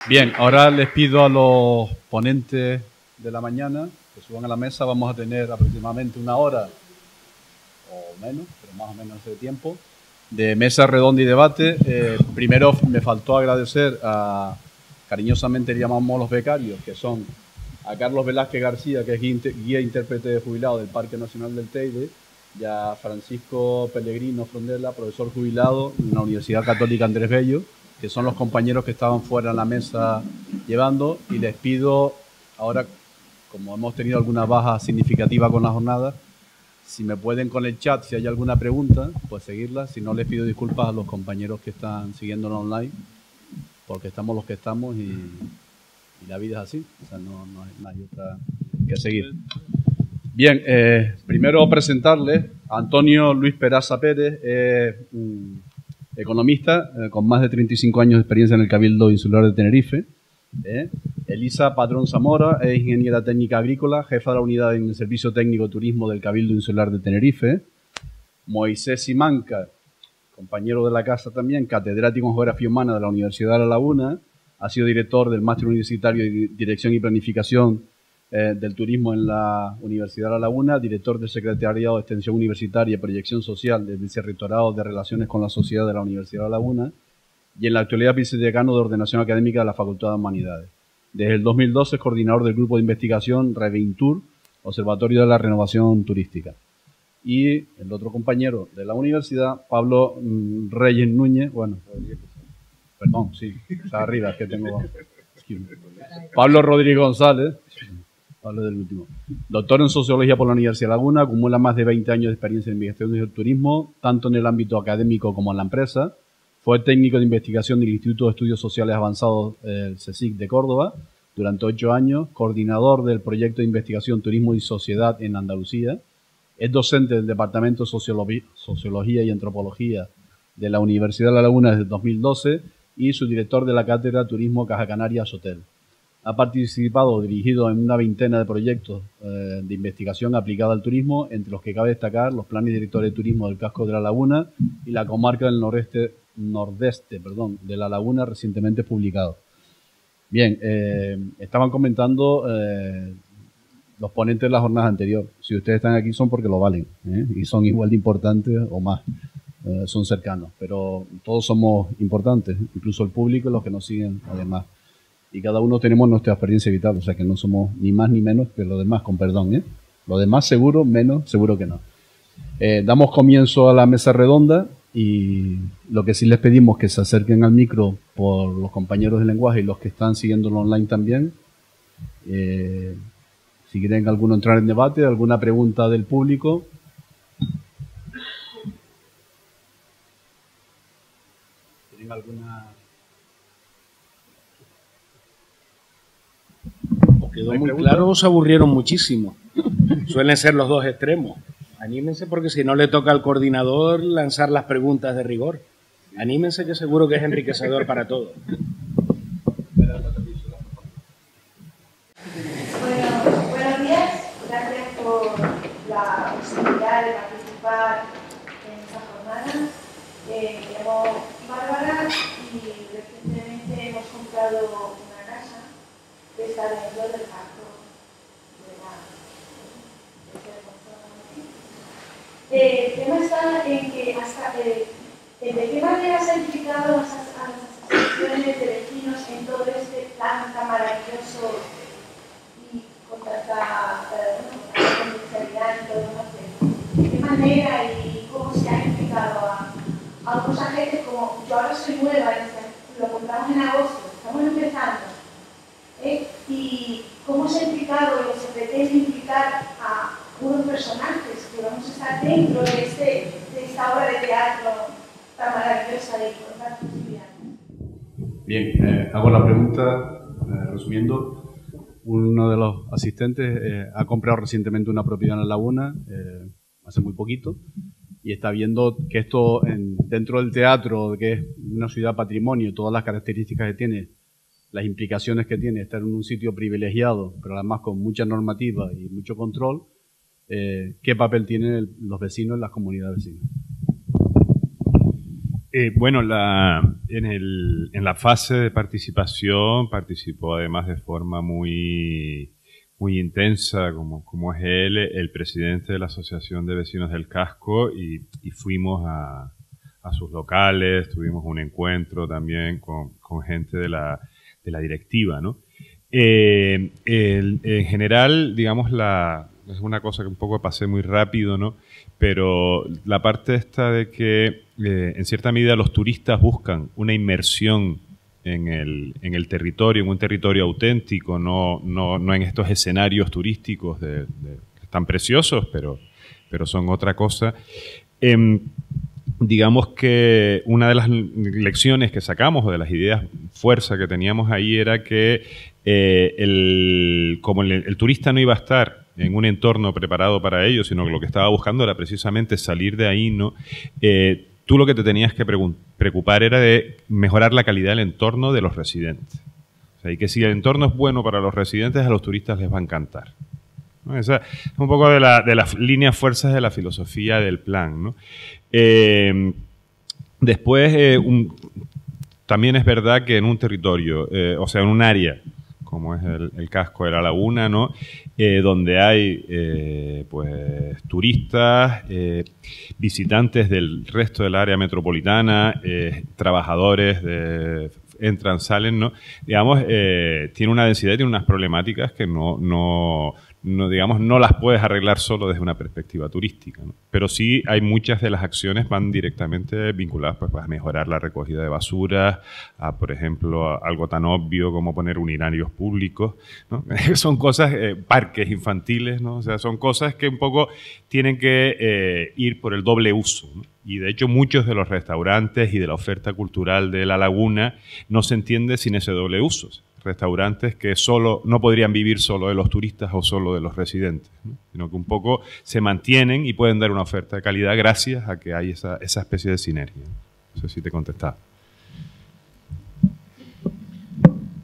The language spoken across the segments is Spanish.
Bien, ahora les pido a los ponentes de la mañana que suban a la mesa. Vamos a tener aproximadamente una hora o menos, pero más o menos ese tiempo, de mesa redonda y debate. Primero me faltó agradecer cariñosamente le llamamos los becarios, que son a Carlos Velázquez García, que es guía intérprete jubilado del Parque Nacional del Teide, y a Francisco Pellegrino Frondela, profesor jubilado en la Universidad Católica Andrés Bello, que son los compañeros que estaban fuera en la mesa llevando, y les pido ahora, como hemos tenido alguna baja significativa con la jornada, si me pueden con el chat, si hay alguna pregunta, pues seguirla. Si no, les pido disculpas a los compañeros que están siguiéndonos online, porque estamos los que estamos y la vida es así. O sea, no hay otra que seguir. Bien, primero presentarles a Antonio Luis Peraza Pérez, economista con más de 35 años de experiencia en el Cabildo Insular de Tenerife. Elisa Padrón Zamora es ingeniera técnica agrícola, jefa de la unidad en el Servicio Técnico Turismo del Cabildo Insular de Tenerife. Moisés Simanca, compañero de la casa también, catedrático en Geografía Humana de la Universidad de La Laguna, ha sido director del Máster Universitario de Dirección y Planificación del Turismo en la Universidad de La Laguna, director del Secretariado de Extensión Universitaria y Proyección Social del Vicerrectorado de Relaciones con la Sociedad de la Universidad de La Laguna, y en la actualidad vicedecano de Ordenación Académica de la Facultad de Humanidades. Desde el 2012 es coordinador del grupo de investigación Reveintur, Observatorio de la Renovación Turística. Y el otro compañero de la universidad, Pablo Reyes Núñez, perdón, sí, está arriba, es que tengo... Pablo Rodríguez González, Pablo del último. Doctor en Sociología por la Universidad de La Laguna, acumula más de 20 años de experiencia en investigación del turismo, tanto en el ámbito académico como en la empresa. Fue técnico de investigación del Instituto de Estudios Sociales Avanzados, el CSIC de Córdoba, durante 8 años, coordinador del proyecto de investigación Turismo y Sociedad en Andalucía. Es docente del Departamento de Sociología y Antropología de la Universidad de La Laguna desde 2012 y subdirector de la Cátedra Turismo Caja Canarias Hotel. Ha participado o dirigido en una veintena de proyectos de investigación aplicada al turismo, entre los que cabe destacar los planes directores de turismo del casco de La Laguna y la comarca del nordeste de La Laguna, recientemente publicado. Bien, estaban comentando los ponentes de la jornada anterior. Si ustedes están aquí son porque lo valen, y son igual de importantes o más, son cercanos, pero todos somos importantes, incluso el público y los que nos siguen además. Y cada uno tenemos nuestra experiencia vital, o sea que no somos ni más ni menos que los demás, con perdón, Lo demás seguro, menos seguro que no. Damos comienzo a la mesa redonda y lo que sí les pedimos es que se acerquen al micro por los compañeros de lenguaje y los que están siguiéndolo online también. Si quieren alguno entrar en debate, alguna pregunta del público. ¿Tienen alguna...? ¿Os quedó muy claro o se aburrieron muchísimo? Suelen ser los dos extremos. Anímense porque si no le toca al coordinador lanzar las preguntas de rigor. Anímense que seguro que es enriquecedor para todos. Buenos días, gracias por la posibilidad de participar en esta jornada. Me llamo Bárbara y recientemente hemos comprado una casa que está dentro del pacto de la... El tema está en que de qué manera se han implicado a las asociaciones de vecinos en todo este plan tan maravilloso y con tanta confidencialidad y todo lo demás. ¿De qué manera y cómo se ha implicado a otros agentes? Como yo ahora soy nueva, lo compramos en agosto, estamos empezando. Y cómo se ha implicado y se pretende implicar a unos personajes que vamos a estar dentro de esta obra de teatro tan maravillosa de contar posibilidades. Bien, hago la pregunta resumiendo. Uno de los asistentes ha comprado recientemente una propiedad en La Laguna, hace muy poquito, y está viendo que esto dentro del teatro, que es una ciudad patrimonio, todas las características que tiene, las implicaciones que tiene estar en un sitio privilegiado, pero además con mucha normativa y mucho control, ¿qué papel tienen los vecinos en las comunidades vecinas? Bueno, en la fase de participación participó además de forma muy intensa, como es él, el presidente de la Asociación de Vecinos del Casco, y fuimos a sus locales, tuvimos un encuentro también con gente de la directiva, ¿no? En general, digamos, es una cosa que un poco pasé muy rápido, ¿no? Pero la parte esta de que en cierta medida los turistas buscan una inmersión en el territorio, en un territorio auténtico, no en estos escenarios turísticos que están preciosos, pero son otra cosa. Digamos que una de las lecciones que sacamos, o de las ideas fuerza que teníamos ahí, era que como el turista no iba a estar en un entorno preparado para ello, sino que lo que estaba buscando era precisamente salir de ahí, ¿no? Tú lo que te tenías que preocupar era de mejorar la calidad del entorno de los residentes. O sea, y que si el entorno es bueno para los residentes, a los turistas les va a encantar, ¿no? Esa es un poco de las líneas fuerzas de la filosofía del plan, ¿no? Después, también es verdad que en un territorio, o sea, en un área como es el casco de la laguna, ¿no? Donde hay pues turistas, visitantes del resto del área metropolitana, trabajadores entran, salen, ¿no? Digamos, tiene una densidad y tiene unas problemáticas que digamos, no las puedes arreglar solo desde una perspectiva turística, ¿no? Pero sí hay muchas de las acciones van directamente vinculadas pues, a mejorar la recogida de basuras, por ejemplo, a algo tan obvio como poner urinarios públicos, ¿no? Son cosas, parques infantiles, ¿no? O sea, son cosas que un poco tienen que ir por el doble uso, ¿no? Y de hecho muchos de los restaurantes y de la oferta cultural de la laguna no se entiende sin ese doble uso. Restaurantes que no podrían vivir solo de los turistas o solo de los residentes, ¿no? Sino que un poco se mantienen y pueden dar una oferta de calidad gracias a que hay esa especie de sinergia. No sé si te contestaba.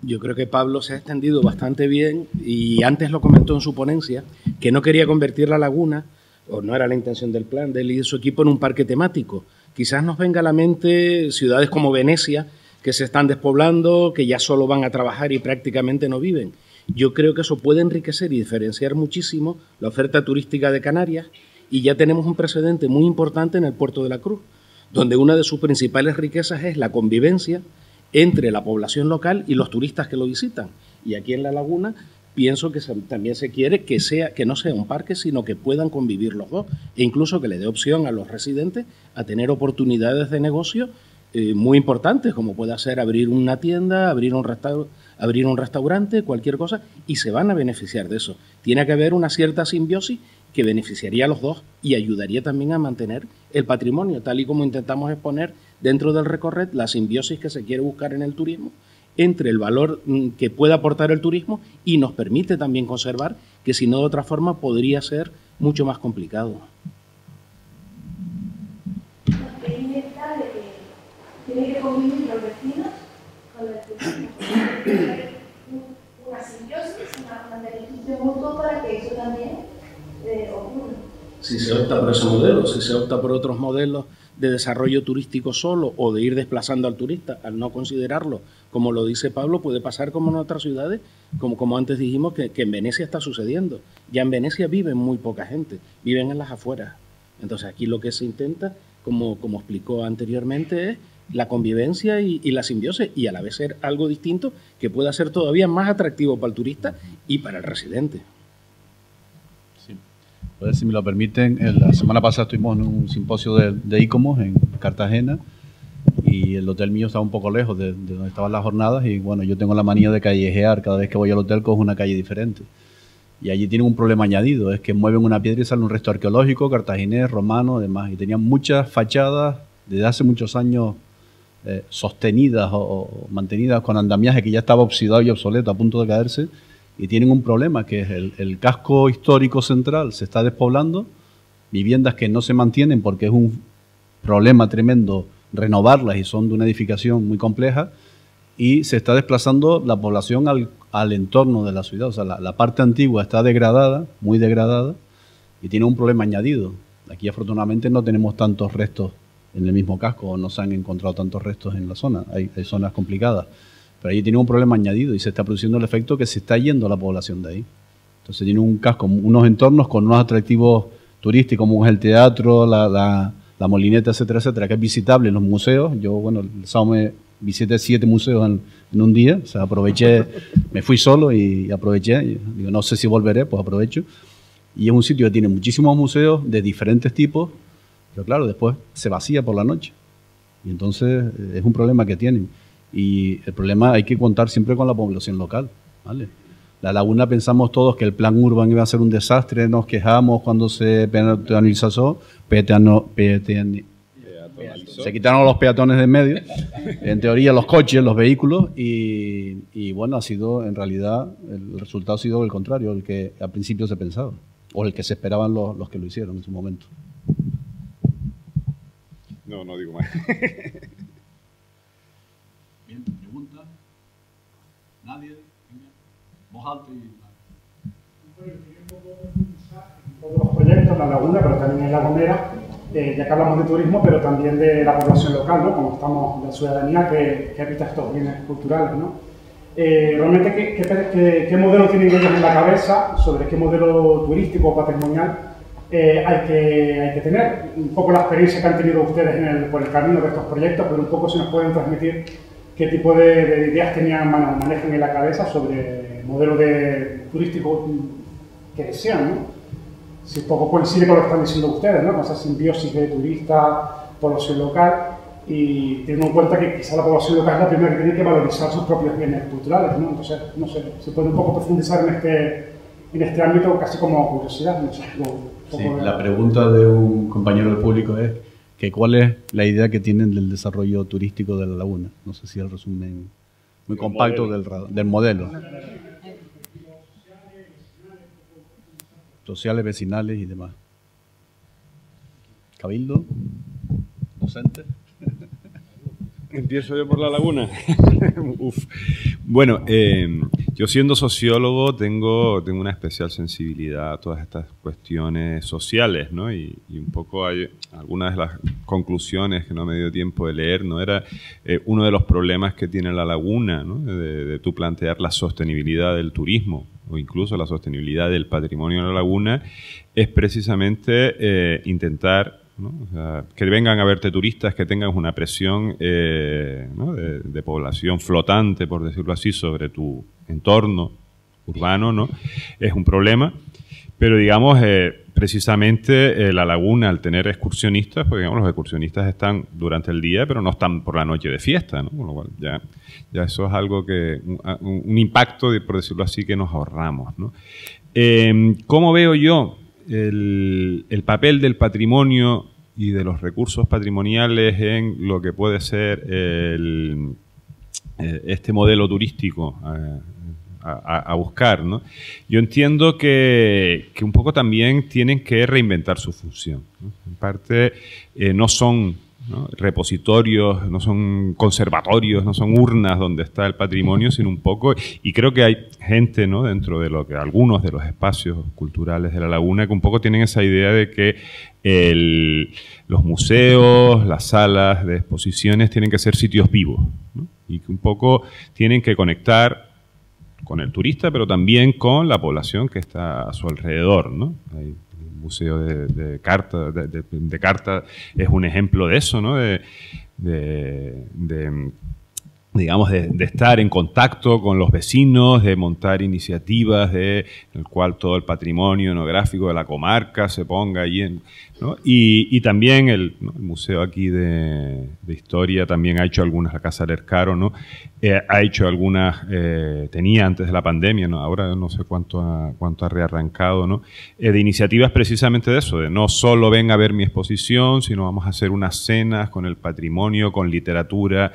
Yo creo que Pablo se ha extendido bastante bien y antes lo comentó en su ponencia, que no quería convertir la laguna, o no era la intención del plan de él y de su equipo, en un parque temático. Quizás nos venga a la mente ciudades como Venecia, que se están despoblando, que ya solo van a trabajar y prácticamente no viven. Yo creo que eso puede enriquecer y diferenciar muchísimo la oferta turística de Canarias, y ya tenemos un precedente muy importante en el Puerto de la Cruz, donde una de sus principales riquezas es la convivencia entre la población local y los turistas que lo visitan. Y aquí en La Laguna pienso que también se quiere que no sea un parque, sino que puedan convivir los dos, e incluso que le dé opción a los residentes a tener oportunidades de negocio muy importantes, como puede ser abrir una tienda, abrir un restaurante, cualquier cosa, y se van a beneficiar de eso. Tiene que haber una cierta simbiosis que beneficiaría a los dos y ayudaría también a mantener el patrimonio, tal y como intentamos exponer dentro del recorrido, la simbiosis que se quiere buscar en el turismo entre el valor que puede aportar el turismo y nos permite también conservar, que si no de otra forma podría ser mucho más complicado. Tienen que convivir los vecinos con el turismo. Una simbiosis, un beneficio mutuo para que eso también ocurra. Si se opta por ese modelo, si se opta por otros modelos de desarrollo turístico solo o de ir desplazando al turista, al no considerarlo, como lo dice Pablo, puede pasar como en otras ciudades, como antes dijimos, que en Venecia está sucediendo. Ya en Venecia viven muy poca gente, viven en las afueras. Entonces aquí lo que se intenta, como explicó anteriormente, es la convivencia y la simbiosis, y a la vez ser algo distinto que pueda ser todavía más atractivo para el turista y para el residente. Sí. Pues, si me lo permiten, la semana pasada estuvimos en un simposio de ICOMOS en Cartagena, y el hotel mío estaba un poco lejos de donde estaban las jornadas, y bueno, yo tengo la manía de callejear. Cada vez que voy al hotel cojo una calle diferente, y allí tienen un problema añadido, es que mueven una piedra y sale un resto arqueológico, cartaginés, romano, demás, y tenían muchas fachadas desde hace muchos años sostenidas o mantenidas con andamiaje que ya estaba oxidado y obsoleto, a punto de caerse, y tienen un problema, que es el casco histórico central se está despoblando, viviendas que no se mantienen porque es un problema tremendo renovarlas y son de una edificación muy compleja, y se está desplazando la población al entorno de la ciudad. O sea, la parte antigua está degradada, muy degradada, y tiene un problema añadido. Aquí afortunadamente no tenemos tantos restos en el mismo casco, no se han encontrado tantos restos en la zona, hay zonas complicadas. Pero ahí tiene un problema añadido y se está produciendo el efecto que se está yendo la población de ahí. Entonces tiene un casco, unos entornos con unos atractivos turísticos como es el teatro, la molineta, etcétera, etcétera, que es visitable en los museos. Yo, bueno, el sábado me visité 7 museos en un día, o sea, aproveché, me fui solo y aproveché, y digo, no sé si volveré, pues aprovecho. Y es un sitio que tiene muchísimos museos de diferentes tipos, pero claro, después se vacía por la noche. Y entonces es un problema que tienen. Y el problema hay que contar siempre con la población local, ¿vale? La laguna pensamos todos que el plan urbano iba a ser un desastre, nos quejamos cuando se peatonalizó, se quitaron los peatones de en medio, en teoría los coches, los vehículos, y bueno, ha sido, en realidad, el resultado ha sido el contrario, el que al principio se pensaba, o el que se esperaban los que lo hicieron en su momento. No digo más. Bien, pregunta. Nadie. Voz alta y... Todos los proyectos, la laguna, pero también en La Gomera, ya que hablamos de turismo, pero también de la población local, ¿no? Como estamos, la ciudadanía que habita estos bienes culturales, ¿no? Realmente, ¿qué modelo tienen ellos en la cabeza sobre qué modelo turístico o patrimonial hay que tener? Un poco la experiencia que han tenido ustedes por el camino de estos proyectos, pero un poco si nos pueden transmitir qué tipo de ideas manejan en la cabeza sobre el modelo turístico que desean, ¿no? Si un poco coincide con lo que están diciendo ustedes, ¿no? Con esa simbiosis de turista, población local, y teniendo en cuenta que quizá la población local es la primera que tiene que valorizar sus propios bienes culturales, ¿no? Entonces, no sé, se puede un poco profundizar en este ámbito casi como curiosidad, no sé. Sí, la pregunta de un compañero del público es que ¿cuál es la idea que tienen del desarrollo turístico de la laguna? No sé si el resumen muy compacto del modelo. Sociales, vecinales y demás. Cabildo, docente. Empiezo yo por la laguna. Uf. Bueno, yo siendo sociólogo tengo una especial sensibilidad a todas estas cuestiones sociales, ¿no? Y un poco hay algunas de las conclusiones que no me dio tiempo de leer, ¿no? Era uno de los problemas que tiene la laguna, ¿no? De tú plantear la sostenibilidad del turismo o incluso la sostenibilidad del patrimonio de la laguna, es precisamente intentar, ¿no? O sea, que vengan a verte turistas, que tengan una presión ¿no? de población flotante, por decirlo así, sobre tu entorno urbano, ¿no? Es un problema, pero digamos, precisamente la laguna, al tener excursionistas, pues digamos, los excursionistas están durante el día, pero no están por la noche de fiesta, ¿no? Con lo cual ya eso es algo que, un impacto, por decirlo así, que nos ahorramos, ¿no? ¿Cómo veo yo el papel del patrimonio y de los recursos patrimoniales en lo que puede ser este modelo turístico a buscar, ¿no? Yo entiendo que un poco también tienen que reinventar su función, ¿no? En parte no son, ¿no? repositorios, no son conservatorios, no son urnas donde está el patrimonio, sino un poco, y creo que hay gente, ¿no? dentro de lo que algunos de los espacios culturales de la laguna que un poco tienen esa idea de que los museos, las salas de exposiciones tienen que ser sitios vivos, ¿no? Y que un poco tienen que conectar con el turista, pero también con la población que está a su alrededor, ¿no? Hay el Museo de Carta es un ejemplo de eso, ¿no? Digamos, de estar en contacto con los vecinos, de montar iniciativas en el cual todo el patrimonio etnográfico de la comarca se ponga allí, ¿no? Y también el museo aquí de historia también ha hecho algunas, la Casa del Ercaro, ¿no? Ha hecho algunas, tenía antes de la pandemia, ¿no? Ahora no sé cuánto ha rearrancado, ¿no? De iniciativas precisamente de eso, de no solo ven a ver mi exposición, sino vamos a hacer unas cenas con el patrimonio, con literatura,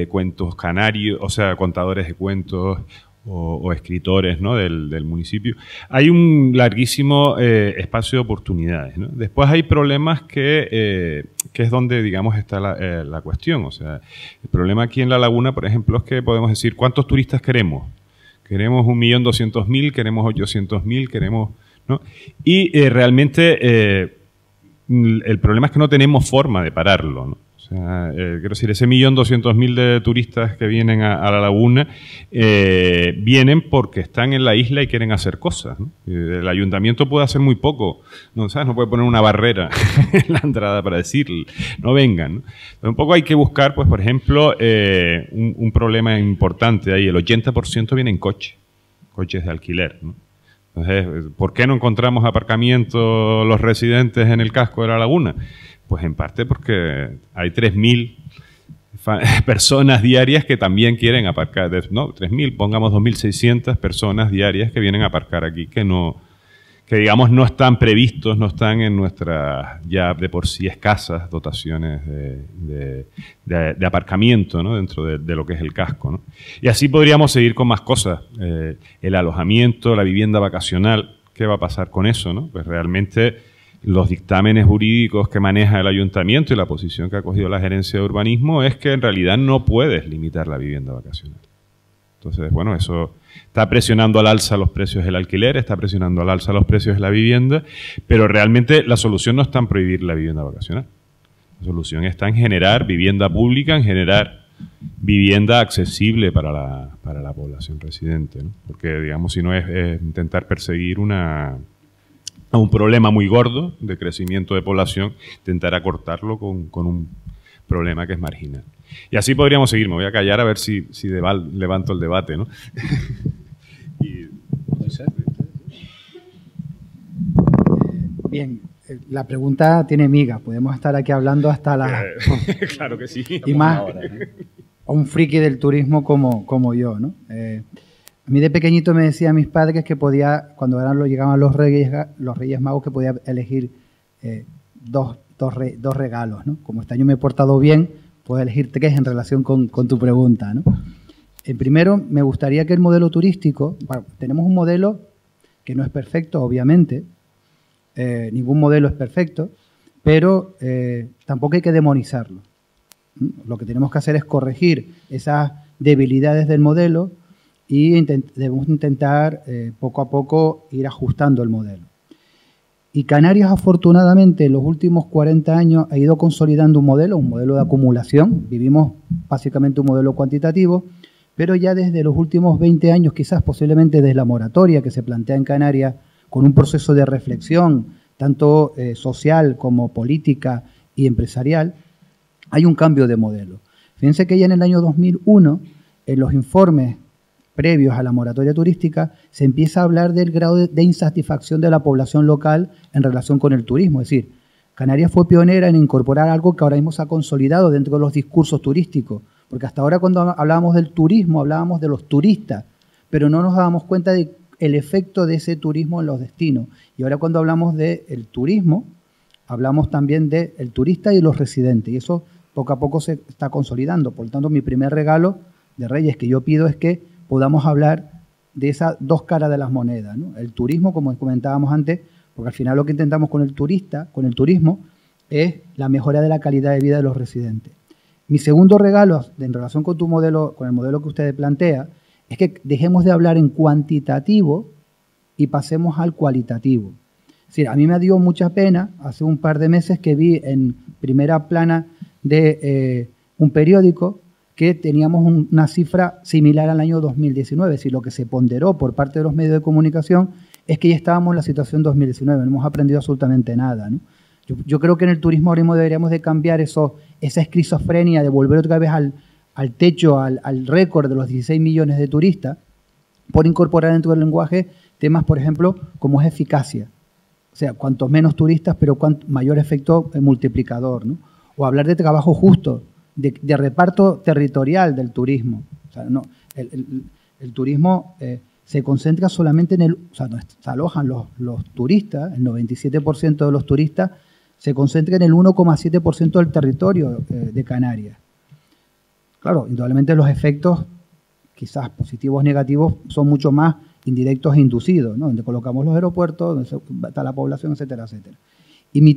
cuentos canarios, o sea, contadores de cuentos o escritores, ¿no? del municipio. Hay un larguísimo espacio de oportunidades, ¿no? Después hay problemas que es donde, digamos, está la cuestión. O sea, el problema aquí en La Laguna, por ejemplo, es que podemos decir, ¿cuántos turistas queremos? Queremos 1.200.000, queremos 800.000, queremos, ¿no? Y realmente el problema es que no tenemos forma de pararlo, ¿no? O sea, quiero decir, ese 1.200.000 de turistas que vienen a la laguna vienen porque están en la isla y quieren hacer cosas, ¿no? El ayuntamiento puede hacer muy poco, ¿no? ¿Sabes? No puede poner una barrera en la entrada para decir, no vengan, ¿no? Pero un poco hay que buscar, pues, por ejemplo, un problema importante ahí. El 80% viene en coches de alquiler, ¿no? Entonces, ¿por qué no encontramos aparcamiento los residentes en el casco de la laguna? Pues en parte porque hay 3.000 personas diarias que también quieren aparcar. No, 3.000, pongamos 2.600 personas diarias que vienen a aparcar aquí, que digamos no están previstos, no están en nuestras ya de por sí escasas dotaciones de aparcamiento, ¿no? Dentro de lo que es el casco, ¿no? Y así podríamos seguir con más cosas. El alojamiento, la vivienda vacacional, ¿qué va a pasar con eso, no? Pues realmente los dictámenes jurídicos que maneja el ayuntamiento y la posición que ha cogido la gerencia de urbanismo es que en realidad no puedes limitar la vivienda vacacional. Entonces, bueno, eso está presionando al alza los precios del alquiler, está presionando al alza los precios de la vivienda, pero realmente la solución no está en prohibir la vivienda vacacional. La solución está en generar vivienda pública, en generar vivienda accesible para la población residente, ¿no? Porque, digamos, si no es intentar perseguir a un problema muy gordo de crecimiento de población, intentar acortarlo con un problema que es marginal. Y así podríamos seguir. Me voy a callar a ver si levanto el debate, ¿no? Bien, la pregunta tiene miga. Podemos estar aquí hablando hasta la... Claro que sí. Y más a un friki del turismo como yo, ¿no? A mí de pequeñito me decían mis padres que podía, cuando llegaban los Reyes Magos, que podía elegir dos regalos, ¿no? Como este año me he portado bien, puedo elegir 3 en relación con tu pregunta, ¿no? Primero, me gustaría que el modelo turístico, bueno, tenemos un modelo que no es perfecto, obviamente, ningún modelo es perfecto, pero tampoco hay que demonizarlo. Lo que tenemos que hacer es corregir esas debilidades del modelo y debemos intentar poco a poco ir ajustando el modelo. Y Canarias, afortunadamente, en los últimos 40 años ha ido consolidando un modelo de acumulación. Vivimos básicamente un modelo cuantitativo, pero ya desde los últimos 20 años, quizás posiblemente desde la moratoria que se plantea en Canarias, con un proceso de reflexión, tanto social como política y empresarial, hay un cambio de modelo. Fíjense que ya en el año 2001, en los informes previos a la moratoria turística, se empieza a hablar del grado de insatisfacción de la población local en relación con el turismo. Es decir, Canarias fue pionera en incorporar algo que ahora mismo se ha consolidado dentro de los discursos turísticos, porque hasta ahora cuando hablábamos del turismo, hablábamos de los turistas, pero no nos dábamos cuenta del efecto de ese turismo en los destinos. Y ahora cuando hablamos del turismo, hablamos también del turista y los residentes, y eso poco a poco se está consolidando. Por lo tanto, mi primer regalo de Reyes que yo pido es que podamos hablar de esas dos caras de las monedas, ¿no? El turismo, como comentábamos antes, porque al final lo que intentamos con el turismo, es la mejora de la calidad de vida de los residentes. Mi segundo regalo, en relación con tu modelo, con el modelo que usted plantea, es que dejemos de hablar en cuantitativo y pasemos al cualitativo. Es decir, a mí me dio mucha pena hace un par de meses que vi en primera plana de un periódico que teníamos una cifra similar al año 2019. Es decir, lo que se ponderó por parte de los medios de comunicación es que ya estábamos en la situación 2019, no hemos aprendido absolutamente nada, ¿no? Yo creo que en el turismo ahora mismo deberíamos de cambiar esa esquizofrenia, de volver otra vez al techo, al récord de los 16 millones de turistas, por incorporar dentro del lenguaje temas, por ejemplo, como es eficacia. O sea, cuantos menos turistas, pero mayor efecto multiplicador, ¿no? O hablar de trabajo justo, de reparto territorial del turismo. O sea, no, el turismo se concentra solamente en o sea, se alojan los turistas, el 97% de los turistas se concentra en el 1,7% del territorio de Canarias. Claro, indudablemente los efectos, quizás positivos o negativos, son mucho más indirectos e inducidos, ¿no? Donde colocamos los aeropuertos, donde está la población, etcétera, etcétera. Y mi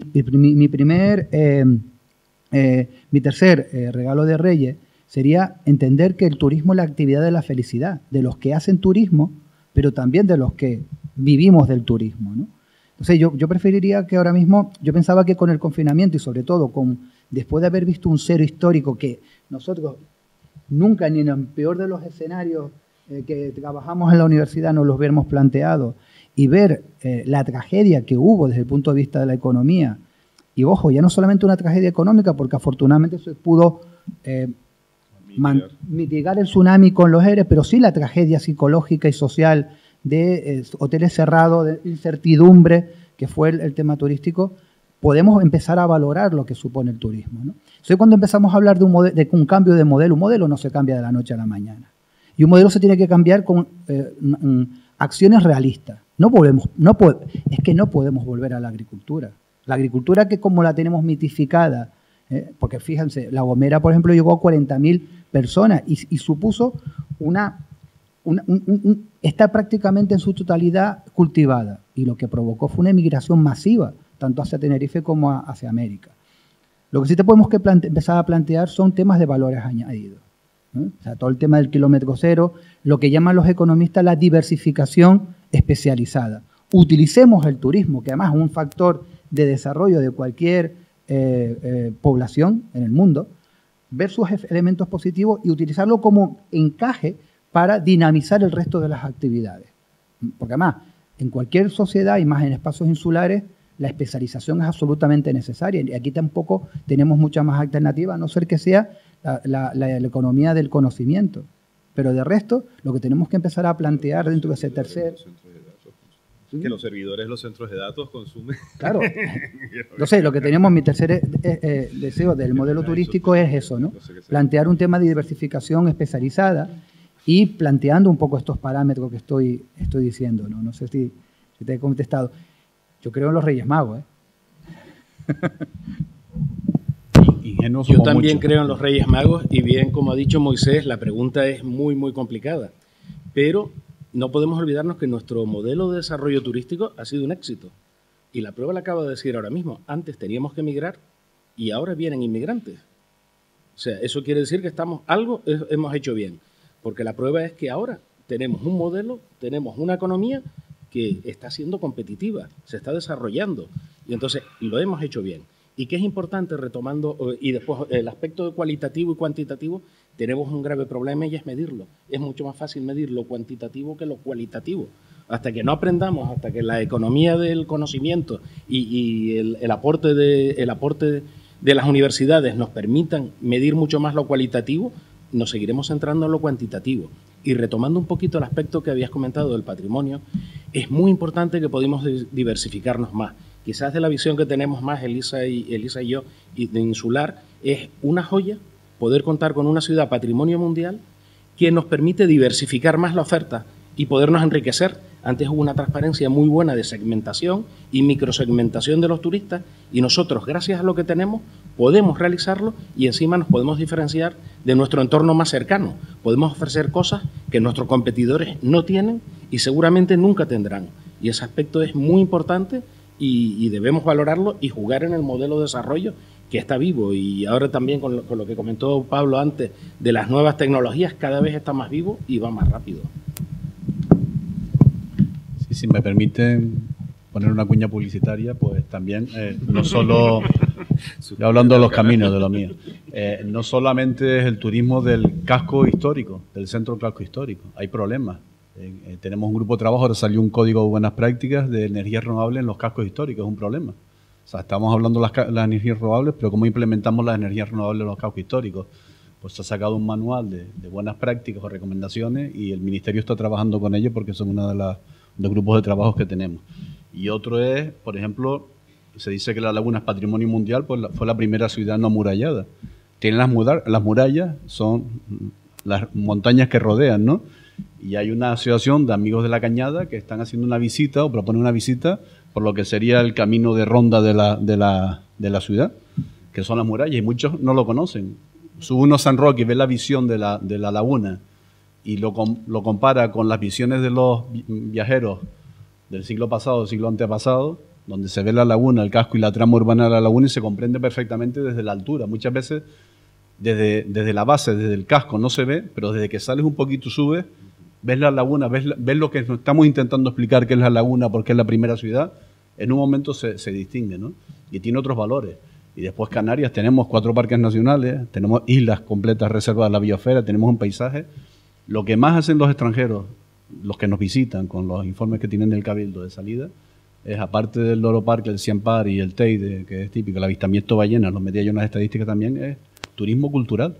tercer regalo de Reyes sería entender que el turismo es la actividad de la felicidad, de los que hacen turismo, pero también de los que vivimos del turismo, ¿no? Entonces yo preferiría que ahora mismo, yo pensaba que con el confinamiento y sobre todo con después de haber visto un cero histórico que nosotros nunca, ni en el peor de los escenarios que trabajamos en la universidad, nos los hubiéramos planteado, y ver la tragedia que hubo desde el punto de vista de la economía, y ojo, ya no solamente una tragedia económica, porque afortunadamente se pudo mitigar el tsunami con los ERE, pero sí la tragedia psicológica y social de hoteles cerrados, de incertidumbre, que fue el tema turístico, podemos empezar a valorar lo que supone el turismo, ¿no? Entonces, cuando empezamos a hablar de un cambio de modelo, un modelo no se cambia de la noche a la mañana. Y un modelo se tiene que cambiar con acciones realistas. Es que no podemos volver a la agricultura. La agricultura que como la tenemos mitificada, porque fíjense, La Gomera, por ejemplo, llegó a 40.000 personas y supuso está prácticamente en su totalidad cultivada. Y lo que provocó fue una emigración masiva, tanto hacia Tenerife como hacia América. Lo que sí te podemos empezar a plantear son temas de valores añadidos, ¿no? O sea, todo el tema del kilómetro cero, lo que llaman los economistas la diversificación especializada. Utilicemos el turismo, que además es un factor de desarrollo de cualquier población en el mundo, ver sus elementos positivos y utilizarlo como encaje para dinamizar el resto de las actividades. Porque además, en cualquier sociedad y más en espacios insulares, la especialización es absolutamente necesaria y aquí tampoco tenemos mucha más alternativa, a no ser que sea la economía del conocimiento. Pero de resto, lo que tenemos que empezar a plantear dentro de ese tercer... Que los servidores de los centros de datos consumen. Claro. Entonces, lo que tenemos, mi tercer deseo del modelo turístico es eso, ¿no? Plantear un tema de diversificación especializada y planteando un poco estos parámetros que estoy diciendo, ¿no? No sé si te he contestado. Yo creo en los Reyes Magos, Yo también creo en los Reyes Magos y bien, como ha dicho Moisés, la pregunta es muy, muy complicada. Pero no podemos olvidarnos que nuestro modelo de desarrollo turístico ha sido un éxito. Y la prueba la acabo de decir ahora mismo. Antes teníamos que emigrar y ahora vienen inmigrantes. O sea, eso quiere decir que algo hemos hecho bien. Porque la prueba es que ahora tenemos un modelo, tenemos una economía que está siendo competitiva, se está desarrollando. Y entonces lo hemos hecho bien. Y que es importante, retomando, y después el aspecto cualitativo y cuantitativo, tenemos un grave problema y es medirlo. Es mucho más fácil medir lo cuantitativo que lo cualitativo. Hasta que no aprendamos, hasta que la economía del conocimiento y el aporte de las universidades nos permitan medir mucho más lo cualitativo, nos seguiremos centrando en lo cuantitativo. Y retomando un poquito el aspecto que habías comentado del patrimonio, es muy importante que podamos diversificarnos más. Quizás de la visión que tenemos más Elisa y yo, y de insular, es una joya poder contar con una ciudad patrimonio mundial que nos permite diversificar más la oferta y podernos enriquecer. Antes hubo una transparencia muy buena de segmentación y microsegmentación de los turistas y nosotros, gracias a lo que tenemos, podemos realizarlo y encima nos podemos diferenciar de nuestro entorno más cercano. Podemos ofrecer cosas que nuestros competidores no tienen y seguramente nunca tendrán. Y ese aspecto es muy importante y debemos valorarlo y jugar en el modelo de desarrollo que está vivo. Y ahora también con lo que comentó Pablo antes de las nuevas tecnologías, cada vez está más vivo y va más rápido. Sí, si me permiten poner una cuña publicitaria, pues también, no solo, hablando de los caminos de lo mío, no solamente es el turismo del casco histórico, del centro casco histórico, hay problemas. Tenemos un grupo de trabajo, ahora salió un código de buenas prácticas de energías renovables en los cascos históricos, es un problema. O sea, estamos hablando de las energías renovables, pero ¿cómo implementamos las energías renovables en los cascos históricos? Pues se ha sacado un manual de buenas prácticas o recomendaciones y el Ministerio está trabajando con ello porque son uno de los grupos de trabajo que tenemos. Y otro es, por ejemplo, se dice que la laguna es patrimonio mundial, pues fue la primera ciudad no amurallada. Tienen las murallas, son las montañas que rodean, ¿no? Y hay una asociación de amigos de la Cañada que están haciendo una visita o proponen una visita por lo que sería el camino de ronda de la ciudad, que son las murallas, y muchos no lo conocen. Sube uno a San Roque y ve la visión de la laguna y lo compara con las visiones de los viajeros del siglo pasado, del siglo antepasado, donde se ve la laguna, el casco y la trama urbana de la laguna y se comprende perfectamente desde la altura. Muchas veces desde la base, desde el casco no se ve, pero desde que sales un poquito subes, ves la laguna, ves lo que estamos intentando explicar que es la laguna porque es la primera ciudad, en un momento se distingue, ¿no? Y tiene otros valores. Y después Canarias, tenemos 4 parques nacionales, tenemos islas completas reservadas a la biosfera, tenemos un paisaje. Lo que más hacen los extranjeros, los que nos visitan con los informes que tienen del Cabildo de salida, es aparte del Loro Parque, el Siampar y el Teide, que es típico, el avistamiento ballena, los metí yo en las estadísticas también, es turismo cultural.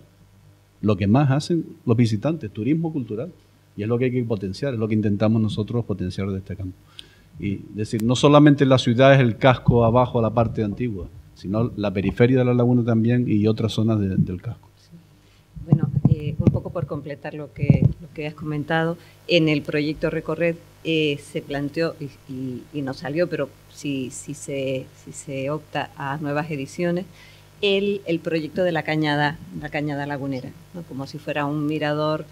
Lo que más hacen los visitantes, turismo cultural. Y es lo que hay que potenciar, es lo que intentamos nosotros potenciar de este campo. Y decir, no solamente la ciudad es el casco abajo, la parte antigua, sino la periferia de la laguna también y otras zonas del casco. Bueno, un poco por completar lo que has comentado, en el proyecto Recorred se planteó, y no salió, pero si se opta a nuevas ediciones, el proyecto de la cañada lagunera, ¿no? Como si fuera un mirador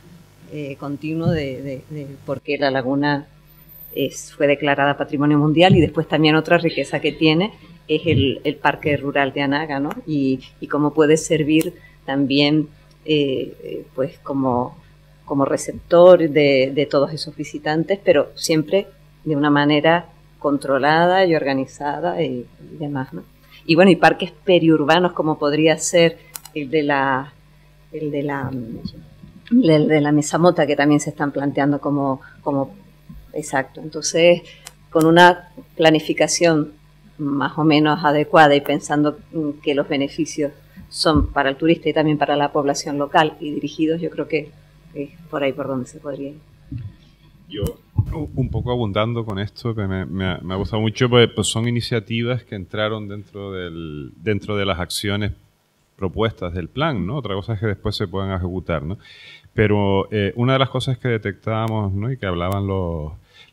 continuo de por qué la laguna fue declarada Patrimonio Mundial, y después también otra riqueza que tiene es el Parque Rural de Anaga, ¿no? Y cómo puede servir también pues como receptor de todos esos visitantes, pero siempre de una manera controlada y organizada y demás, ¿no? Y bueno, y parques periurbanos como podría ser el de la Mesa Mota, que también se están planteando como exacto. Entonces, con una planificación más o menos adecuada y pensando que los beneficios son para el turista y también para la población local y dirigidos, yo creo que es por ahí por donde se podría ir. Yo, un poco abundando con esto, que me ha gustado mucho, pues son iniciativas que entraron dentro de las acciones propuestas del plan, ¿no? Otra cosa es que después se puedan ejecutar, ¿no? Pero una de las cosas que detectábamos, ¿no? Y que hablaban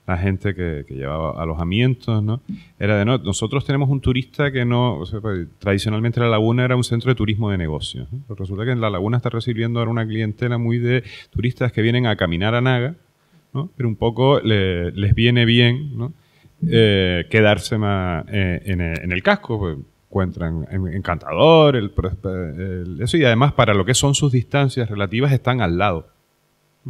la gente que llevaba alojamientos, ¿no? Era de, no, nosotros tenemos un turista que no, o sea, pues, tradicionalmente la laguna era un centro de turismo de negocios, ¿no? Pero resulta que en la laguna está recibiendo ahora una clientela muy de turistas que vienen a caminar a Anaga, ¿no? Pero un poco les viene bien, ¿no? Quedarse más en el casco, pues encuentran encantador, eso, y además para lo que son sus distancias relativas están al lado.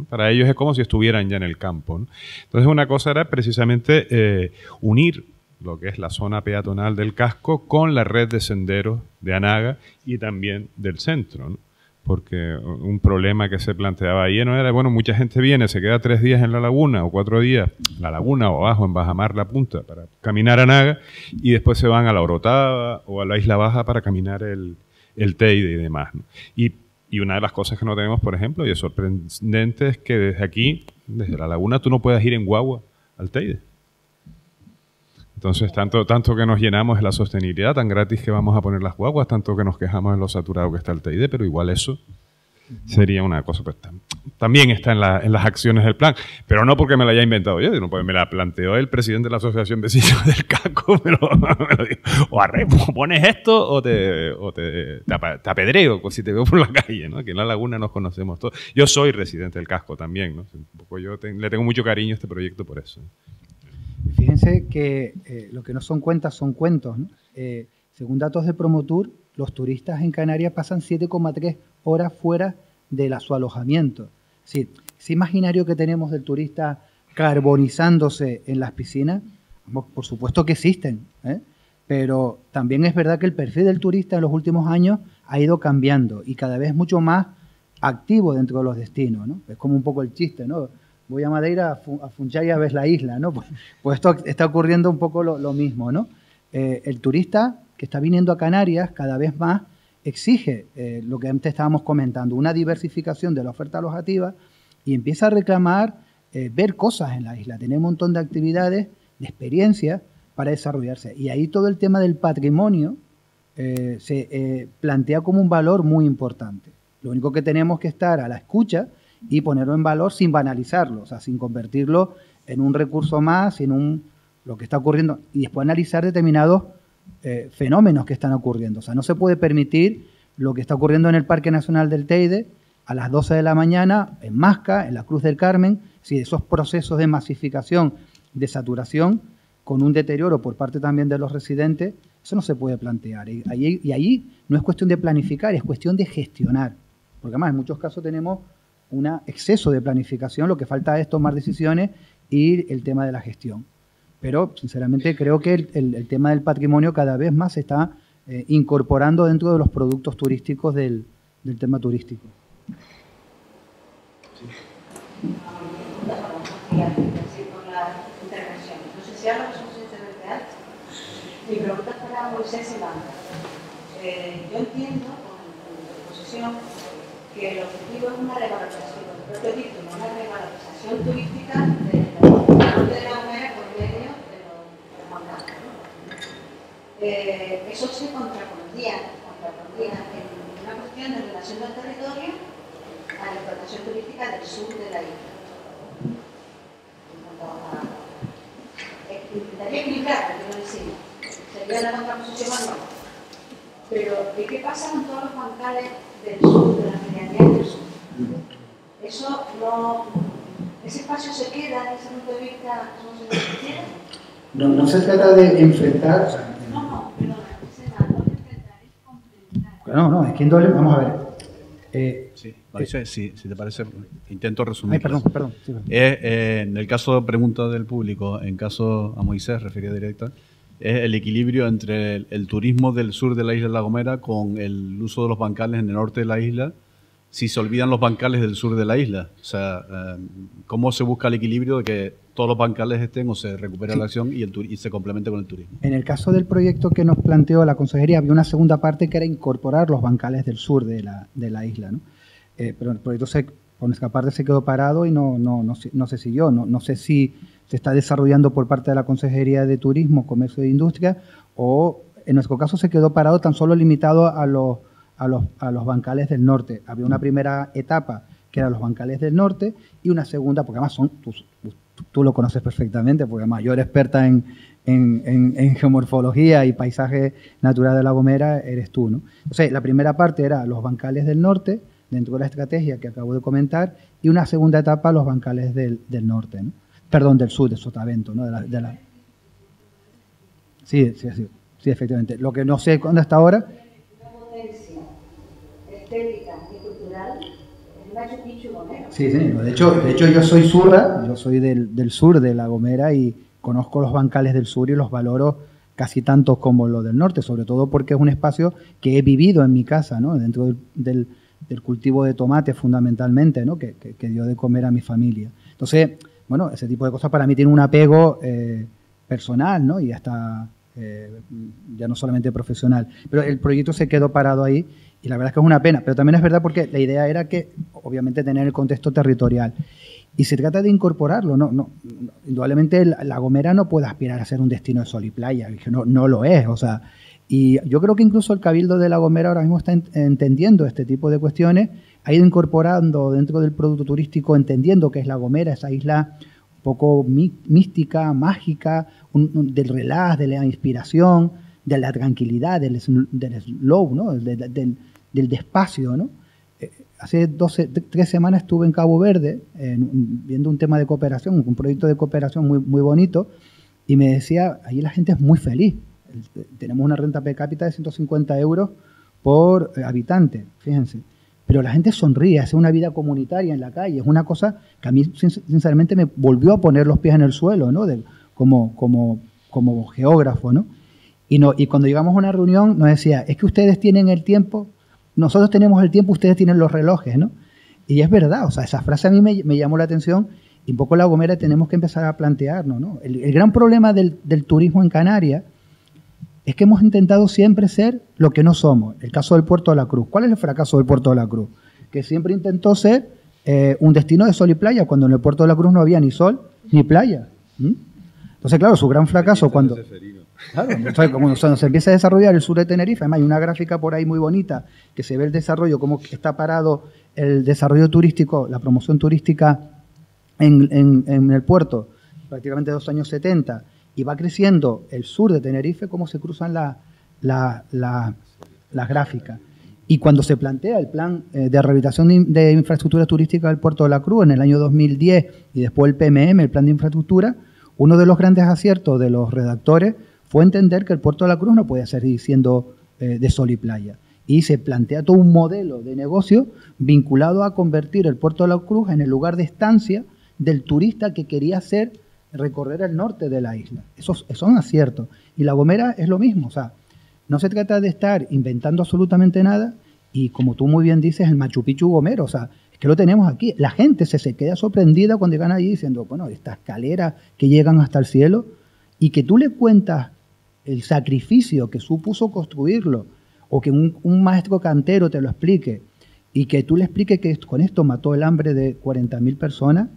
Para ellos es como si estuvieran ya en el campo, ¿no? Entonces una cosa era precisamente unir lo que es la zona peatonal del casco con la red de senderos de Anaga y también del centro, ¿no? Porque un problema que se planteaba ahí no era, bueno, mucha gente viene, se queda 3 días en la laguna o 4 días en la laguna o abajo en Bajamar la Punta para caminar a Anaga y después se van a la Orotava o a la Isla Baja para caminar el Teide y demás, ¿no? Y una de las cosas que no tenemos, por ejemplo, y es sorprendente, es que desde aquí, desde la laguna, tú no puedes ir en guagua al Teide. Entonces, tanto que nos llenamos de la sostenibilidad, tan gratis que vamos a poner las guaguas, tanto que nos quejamos de lo saturado que está el Teide, pero igual eso sería una cosa, pues también está en las acciones del plan, pero no porque me la haya inventado yo, sino porque me la planteó el presidente de la Asociación de Vecinos del Casco, me lo dijo, o arre, pones esto o te apedreo si te veo por la calle, ¿no? Aquí en la laguna nos conocemos todos. Yo soy residente del Casco también, ¿no? Un poco yo le tengo mucho cariño a este proyecto por eso. Fíjense que lo que no son cuentas son cuentos, ¿no? Según datos de Promotur, los turistas en Canarias pasan 7,3 horas fuera de su alojamiento. Es decir, ese imaginario que tenemos del turista carbonizándose en las piscinas, por supuesto que existen, ¿eh? Pero también es verdad que el perfil del turista en los últimos años ha ido cambiando y cada vez mucho más activo dentro de los destinos, ¿no? Es como un poco el chiste, ¿no? Voy a Madeira a funchar y a ver la isla, ¿no? Pues esto está ocurriendo un poco lo mismo, ¿no? El turista que está viniendo a Canarias cada vez más exige lo que antes estábamos comentando, una diversificación de la oferta alojativa y empieza a reclamar ver cosas en la isla, tener un montón de actividades, de experiencias para desarrollarse. Y ahí todo el tema del patrimonio se plantea como un valor muy importante. Lo único que tenemos que estar a la escucha y ponerlo en valor sin banalizarlo, o sea, sin convertirlo en un recurso más, lo que está ocurriendo, y después analizar determinados fenómenos que están ocurriendo. O sea, no se puede permitir lo que está ocurriendo en el Parque Nacional del Teide a las 12 de la mañana, en Masca, en la Cruz del Carmen, si esos procesos de masificación, de saturación, con un deterioro por parte también de los residentes, eso no se puede plantear. Y ahí no es cuestión de planificar, es cuestión de gestionar. Porque además en muchos casos tenemos un exceso de planificación, lo que falta es tomar decisiones y el tema de la gestión. Pero, sinceramente, creo que el tema del patrimonio cada vez más se está incorporando dentro de los productos turísticos del tema turístico. Por la intervención. No sé si ahora lo suficientemente alto. Mi pregunta es para Moisés y Banda. Yo entiendo, con la exposición, que el objetivo es una revalorización, el propio título, una revalorización turística de la Gomera por medio de los bancales. Eso se contrapondría en una cuestión de relación del territorio a la explotación turística del sur de la isla. Intentaría equilibrar, pero decimos, sería la contraposición o no. Pero, ¿qué pasa con todos los bancales del sur, de las medianías del sur? Eso no, ese espacio se queda desde ese punto de vista, ¿cómo se quiere? No se trata de enfrentar. No, perdona, no es enfrentar, es complementar. No, es que en doble, vamos a ver. Sí, Moisés, si te parece, intento resumir. Perdón. Sí, en el caso de pregunta del público, en caso a Moisés, referida directa, es el equilibrio entre el turismo del sur de la isla de La Gomera con el uso de los bancales en el norte de la isla, si se olvidan los bancales del sur de la isla. O sea, ¿cómo se busca el equilibrio de que todos los bancales estén o se recupere la acción y se complemente con el turismo? En el caso del proyecto que nos planteó la consejería, había una segunda parte que era incorporar los bancales del sur de la isla, ¿no? Pero el proyecto por nuestra parte se quedó parado y no se siguió. No sé si se está desarrollando por parte de la Consejería de Turismo, Comercio e Industria, o en nuestro caso se quedó parado tan solo limitado a los bancales del norte. Había una primera etapa que eran los bancales del norte y una segunda, porque además tú lo conoces perfectamente, porque además yo era experta en geomorfología y paisaje natural de La Gomera, eres tú, ¿no? Entonces, la primera parte era los bancales del norte, dentro de la estrategia que acabo de comentar, y una segunda etapa los bancales del norte, ¿no? Perdón, del sur, de Sotavento, ¿no? Sí, efectivamente. Lo que no sé cuándo hasta ahora. Una potencia estética y cultural es Machu Picchu Gomera. Sí, de hecho yo soy surra, yo soy del sur de La Gomera y conozco los bancales del sur y los valoro casi tanto como los del norte, sobre todo porque es un espacio que he vivido en mi casa, ¿no? Dentro del cultivo de tomate fundamentalmente, ¿no? Que dio de comer a mi familia. Entonces, bueno, ese tipo de cosas para mí tiene un apego personal, ¿no? Y hasta ya no solamente profesional. Pero el proyecto se quedó parado ahí y la verdad es que es una pena. Pero también es verdad porque la idea era que, obviamente, tener el contexto territorial. Y se trata de incorporarlo. No, indudablemente La Gomera no puede aspirar a ser un destino de sol y playa. No lo es, o sea. Y yo creo que incluso el Cabildo de La Gomera ahora mismo está entendiendo este tipo de cuestiones, ha ido incorporando dentro del producto turístico, entendiendo que es La Gomera, esa isla un poco mística, mágica, del relax, de la inspiración, de la tranquilidad, del slow, ¿no? del despacio, ¿no? Hace 3 semanas estuve en Cabo Verde viendo un tema de cooperación, un proyecto de cooperación muy bonito, y me decía, ahí la gente es muy feliz. Tenemos una renta per cápita de 150 euros por habitante, fíjense. Pero la gente sonríe, hace una vida comunitaria en la calle. Es una cosa que a mí, sinceramente, me volvió a poner los pies en el suelo, ¿no? Como geógrafo, ¿no? Y cuando llegamos a una reunión nos decía, es que ustedes tienen el tiempo, nosotros tenemos el tiempo, ustedes tienen los relojes, ¿no? Y es verdad, o sea, esa frase a mí me llamó la atención y un poco La Gomera tenemos que empezar a plantearnos, ¿no? El gran problema del turismo en Canarias es que hemos intentado siempre ser lo que no somos. El caso del Puerto de la Cruz. ¿Cuál es el fracaso del Puerto de la Cruz? Que siempre intentó ser un destino de sol y playa, cuando en el Puerto de la Cruz no había ni sol ni playa. Entonces, claro, su gran fracaso cuando... Claro, entonces, como se empieza a desarrollar el sur de Tenerife, además hay una gráfica por ahí muy bonita, que se ve el desarrollo, cómo está parado el desarrollo turístico, la promoción turística en el puerto, prácticamente de los años 70, y va creciendo el sur de Tenerife, cómo se cruzan las gráficas. Y cuando se plantea el plan de rehabilitación de infraestructura turística del Puerto de la Cruz en el año 2010 y después el PMM, el plan de infraestructura, uno de los grandes aciertos de los redactores fue entender que el Puerto de la Cruz no puede seguir siendo de sol y playa. Y se plantea todo un modelo de negocio vinculado a convertir el Puerto de la Cruz en el lugar de estancia del turista que quería recorrer el norte de la isla. Esos son aciertos. Y La Gomera es lo mismo. O sea, no se trata de estar inventando absolutamente nada y, como tú muy bien dices, el Machu Picchu gomero, o sea, es que lo tenemos aquí. La gente se queda sorprendida cuando llegan allí diciendo, bueno, estas escaleras que llegan hasta el cielo, y que tú le cuentas el sacrificio que supuso construirlo, o que un maestro cantero te lo explique, y que tú le expliques que con esto mató el hambre de 40.000 personas,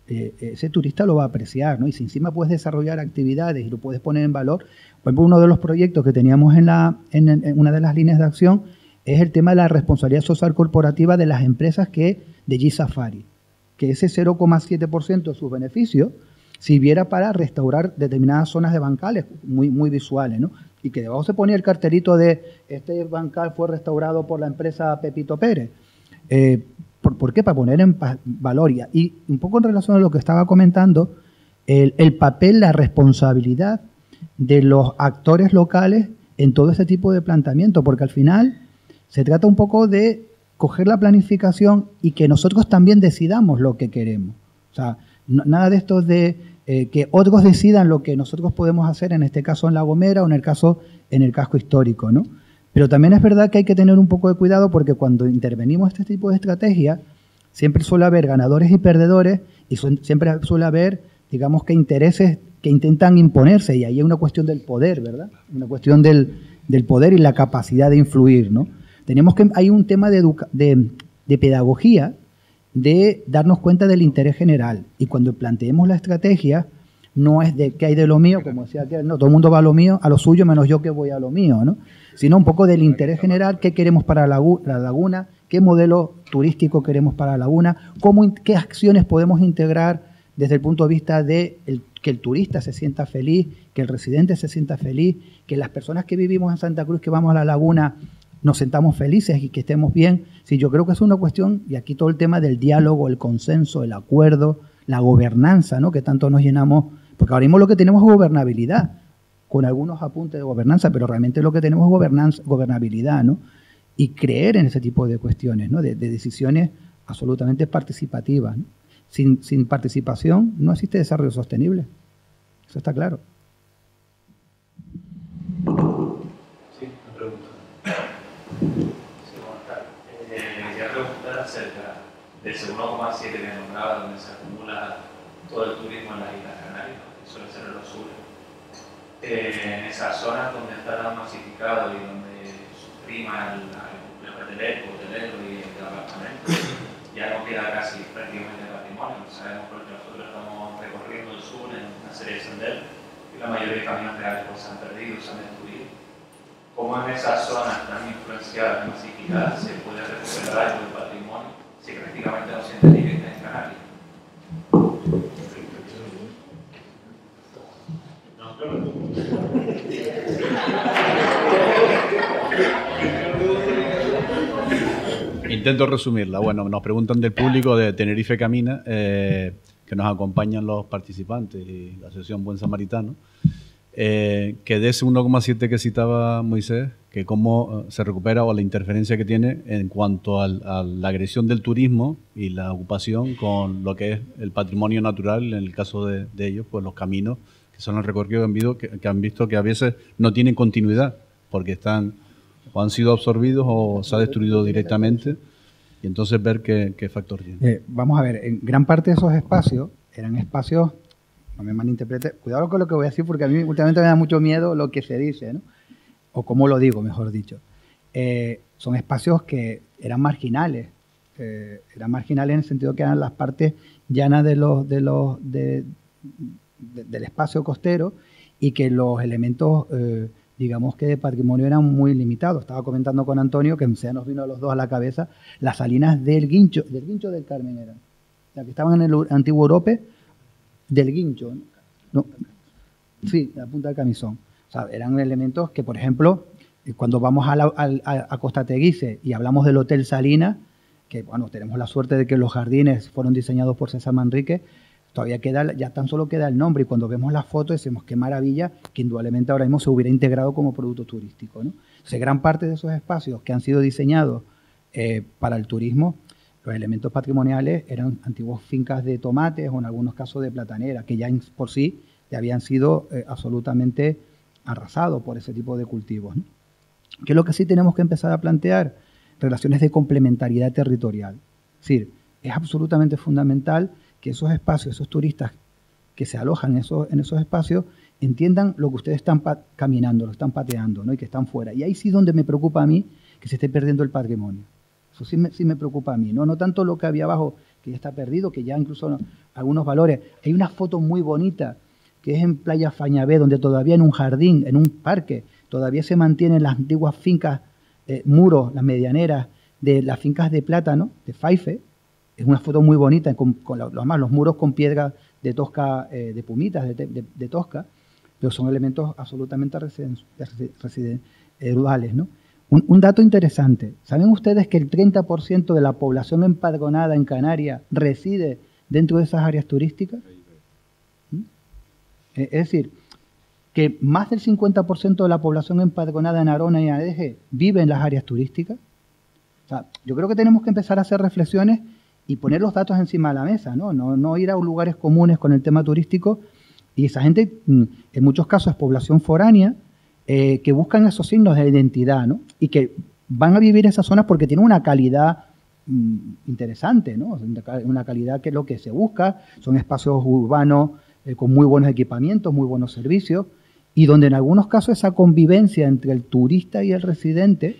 ese turista lo va a apreciar, ¿no? Y si encima puedes desarrollar actividades y lo puedes poner en valor, por ejemplo, uno de los proyectos que teníamos en una de las líneas de acción es el tema de la responsabilidad social corporativa de las empresas de G-Safari, que ese 0,7% de sus beneficios sirviera para restaurar determinadas zonas de bancales muy, muy visuales, ¿no? Y que debajo se ponía el cartelito de este bancal fue restaurado por la empresa Pepito Pérez. ¿Por qué? Para poner en valor. Y un poco en relación a lo que estaba comentando, el papel, la responsabilidad de los actores locales en todo ese tipo de planteamiento, porque al final se trata un poco de coger la planificación y que nosotros también decidamos lo que queremos. O sea, nada de esto de que otros decidan lo que nosotros podemos hacer, en este caso en La Gomera o en el casco histórico, ¿no? Pero también es verdad que hay que tener un poco de cuidado porque cuando intervenimos este tipo de estrategias, siempre suele haber ganadores y perdedores y siempre suele haber, digamos, que intereses que intentan imponerse, y ahí hay una cuestión del poder, ¿verdad? Una cuestión del poder y la capacidad de influir, ¿no? Hay un tema de pedagogía, de darnos cuenta del interés general, y cuando planteemos la estrategia no es de qué hay de lo mío, como decía aquel, no, todo el mundo va a lo mío, a lo suyo, menos yo que voy a lo mío, ¿no? Sino un poco del interés general, qué queremos para la laguna, qué modelo turístico queremos para la laguna, qué acciones podemos integrar desde el punto de vista de que el turista se sienta feliz, que el residente se sienta feliz, que las personas que vivimos en Santa Cruz, que vamos a la laguna, nos sentamos felices y que estemos bien. Sí, yo creo que es una cuestión, y aquí todo el tema del diálogo, el consenso, el acuerdo, la gobernanza, ¿no? Que tanto nos llenamos, porque ahora mismo lo que tenemos es gobernabilidad, con algunos apuntes de gobernanza, pero realmente lo que tenemos es gobernabilidad, ¿no? Y creer en ese tipo de cuestiones, ¿no? De decisiones absolutamente participativas, ¿no? Sin participación no existe desarrollo sostenible. Eso está claro. Sí, una pregunta. Sí, buenas tardes. Quería preguntar acerca de ese 1,7 que nombraba, donde se acumula todo el turismo en las Islas Canarias, que suele ser en los sures. En esas zonas donde está tan masificado y donde prima el hotelero y el apartamento, ya no queda casi prácticamente patrimonio. Lo sabemos porque nosotros estamos recorriendo el sur en una serie de senderos y la mayoría de caminos reales pues, se han perdido, se han destruido. ¿Cómo en esas zonas tan influenciadas y masificadas se puede recuperar algo del patrimonio si prácticamente no se entiende en Canarias? Intento resumirla. Bueno, nos preguntan del público de Tenerife Camina, que nos acompañan los participantes y la asociación Buen Samaritano, que de ese 1,7 que citaba Moisés, que cómo se recupera o la interferencia que tiene en cuanto a la agresión del turismo y la ocupación con lo que es el patrimonio natural, en el caso de ellos, pues los caminos que son el recorrido que han visto que a veces no tienen continuidad porque están o han sido absorbidos o se ha destruido directamente, y entonces ver qué factor tiene. Vamos a ver, en gran parte de esos espacios eran espacios, no me malinterprete, cuidado con lo que voy a decir porque a mí últimamente me da mucho miedo lo que se dice, ¿no? O cómo lo digo, mejor dicho. Son espacios que eran marginales en el sentido que eran las partes llanas del espacio costero, y que los elementos digamos que de patrimonio eran muy limitados. Estaba comentando con Antonio que se nos vino a los dos a la cabeza las salinas del Guincho del Carmen eran, la que estaban en el antiguo Europe, del Guincho, ¿no? Sí, la punta del Camisón. O sea, eran elementos que, por ejemplo, cuando vamos a Costa Teguise y hablamos del Hotel Salina, que bueno, tenemos la suerte de que los jardines fueron diseñados por César Manrique, todavía ya tan solo queda el nombre, y cuando vemos las fotos decimos qué maravilla que indudablemente ahora mismo se hubiera integrado como producto turístico, ¿no? Entonces, gran parte de esos espacios que han sido diseñados para el turismo, los elementos patrimoniales eran antiguas fincas de tomates o en algunos casos de platanera, que ya por sí ya habían sido absolutamente arrasados por ese tipo de cultivos, ¿no? ¿Qué es lo que sí tenemos que empezar a plantear? Relaciones de complementariedad territorial. Es decir, es absolutamente fundamental que esos espacios, esos turistas que se alojan en esos espacios, entiendan lo que ustedes están caminando, lo están pateando, ¿no? Y que están fuera. Y ahí sí donde me preocupa a mí que se esté perdiendo el patrimonio. Eso sí me preocupa a mí, ¿no? No tanto lo que había abajo, que ya está perdido, que ya incluso algunos valores. Hay una foto muy bonita que es en Playa Fañabé, donde todavía en un jardín, en un parque, todavía se mantienen las antiguas fincas, muros, las medianeras de las fincas de plátano, de Faife. Es una foto muy bonita, con los muros con piedra de Tosca, de pumitas, de Tosca, pero son elementos absolutamente residuales, ¿no? Un dato interesante. ¿Saben ustedes que el 30% de la población empadronada en Canarias reside dentro de esas áreas turísticas? Es decir, que más del 50% de la población empadronada en Arona y Adeje vive en las áreas turísticas. O sea, yo creo que tenemos que empezar a hacer reflexiones y poner los datos encima de la mesa, ¿no? No ir a lugares comunes con el tema turístico. Y esa gente, en muchos casos, es población foránea, que buscan esos signos de identidad, ¿no? Y que van a vivir esas zonas porque tienen una calidad interesante, ¿no? Una calidad que es lo que se busca, son espacios urbanos con muy buenos equipamientos, muy buenos servicios, y donde en algunos casos esa convivencia entre el turista y el residente,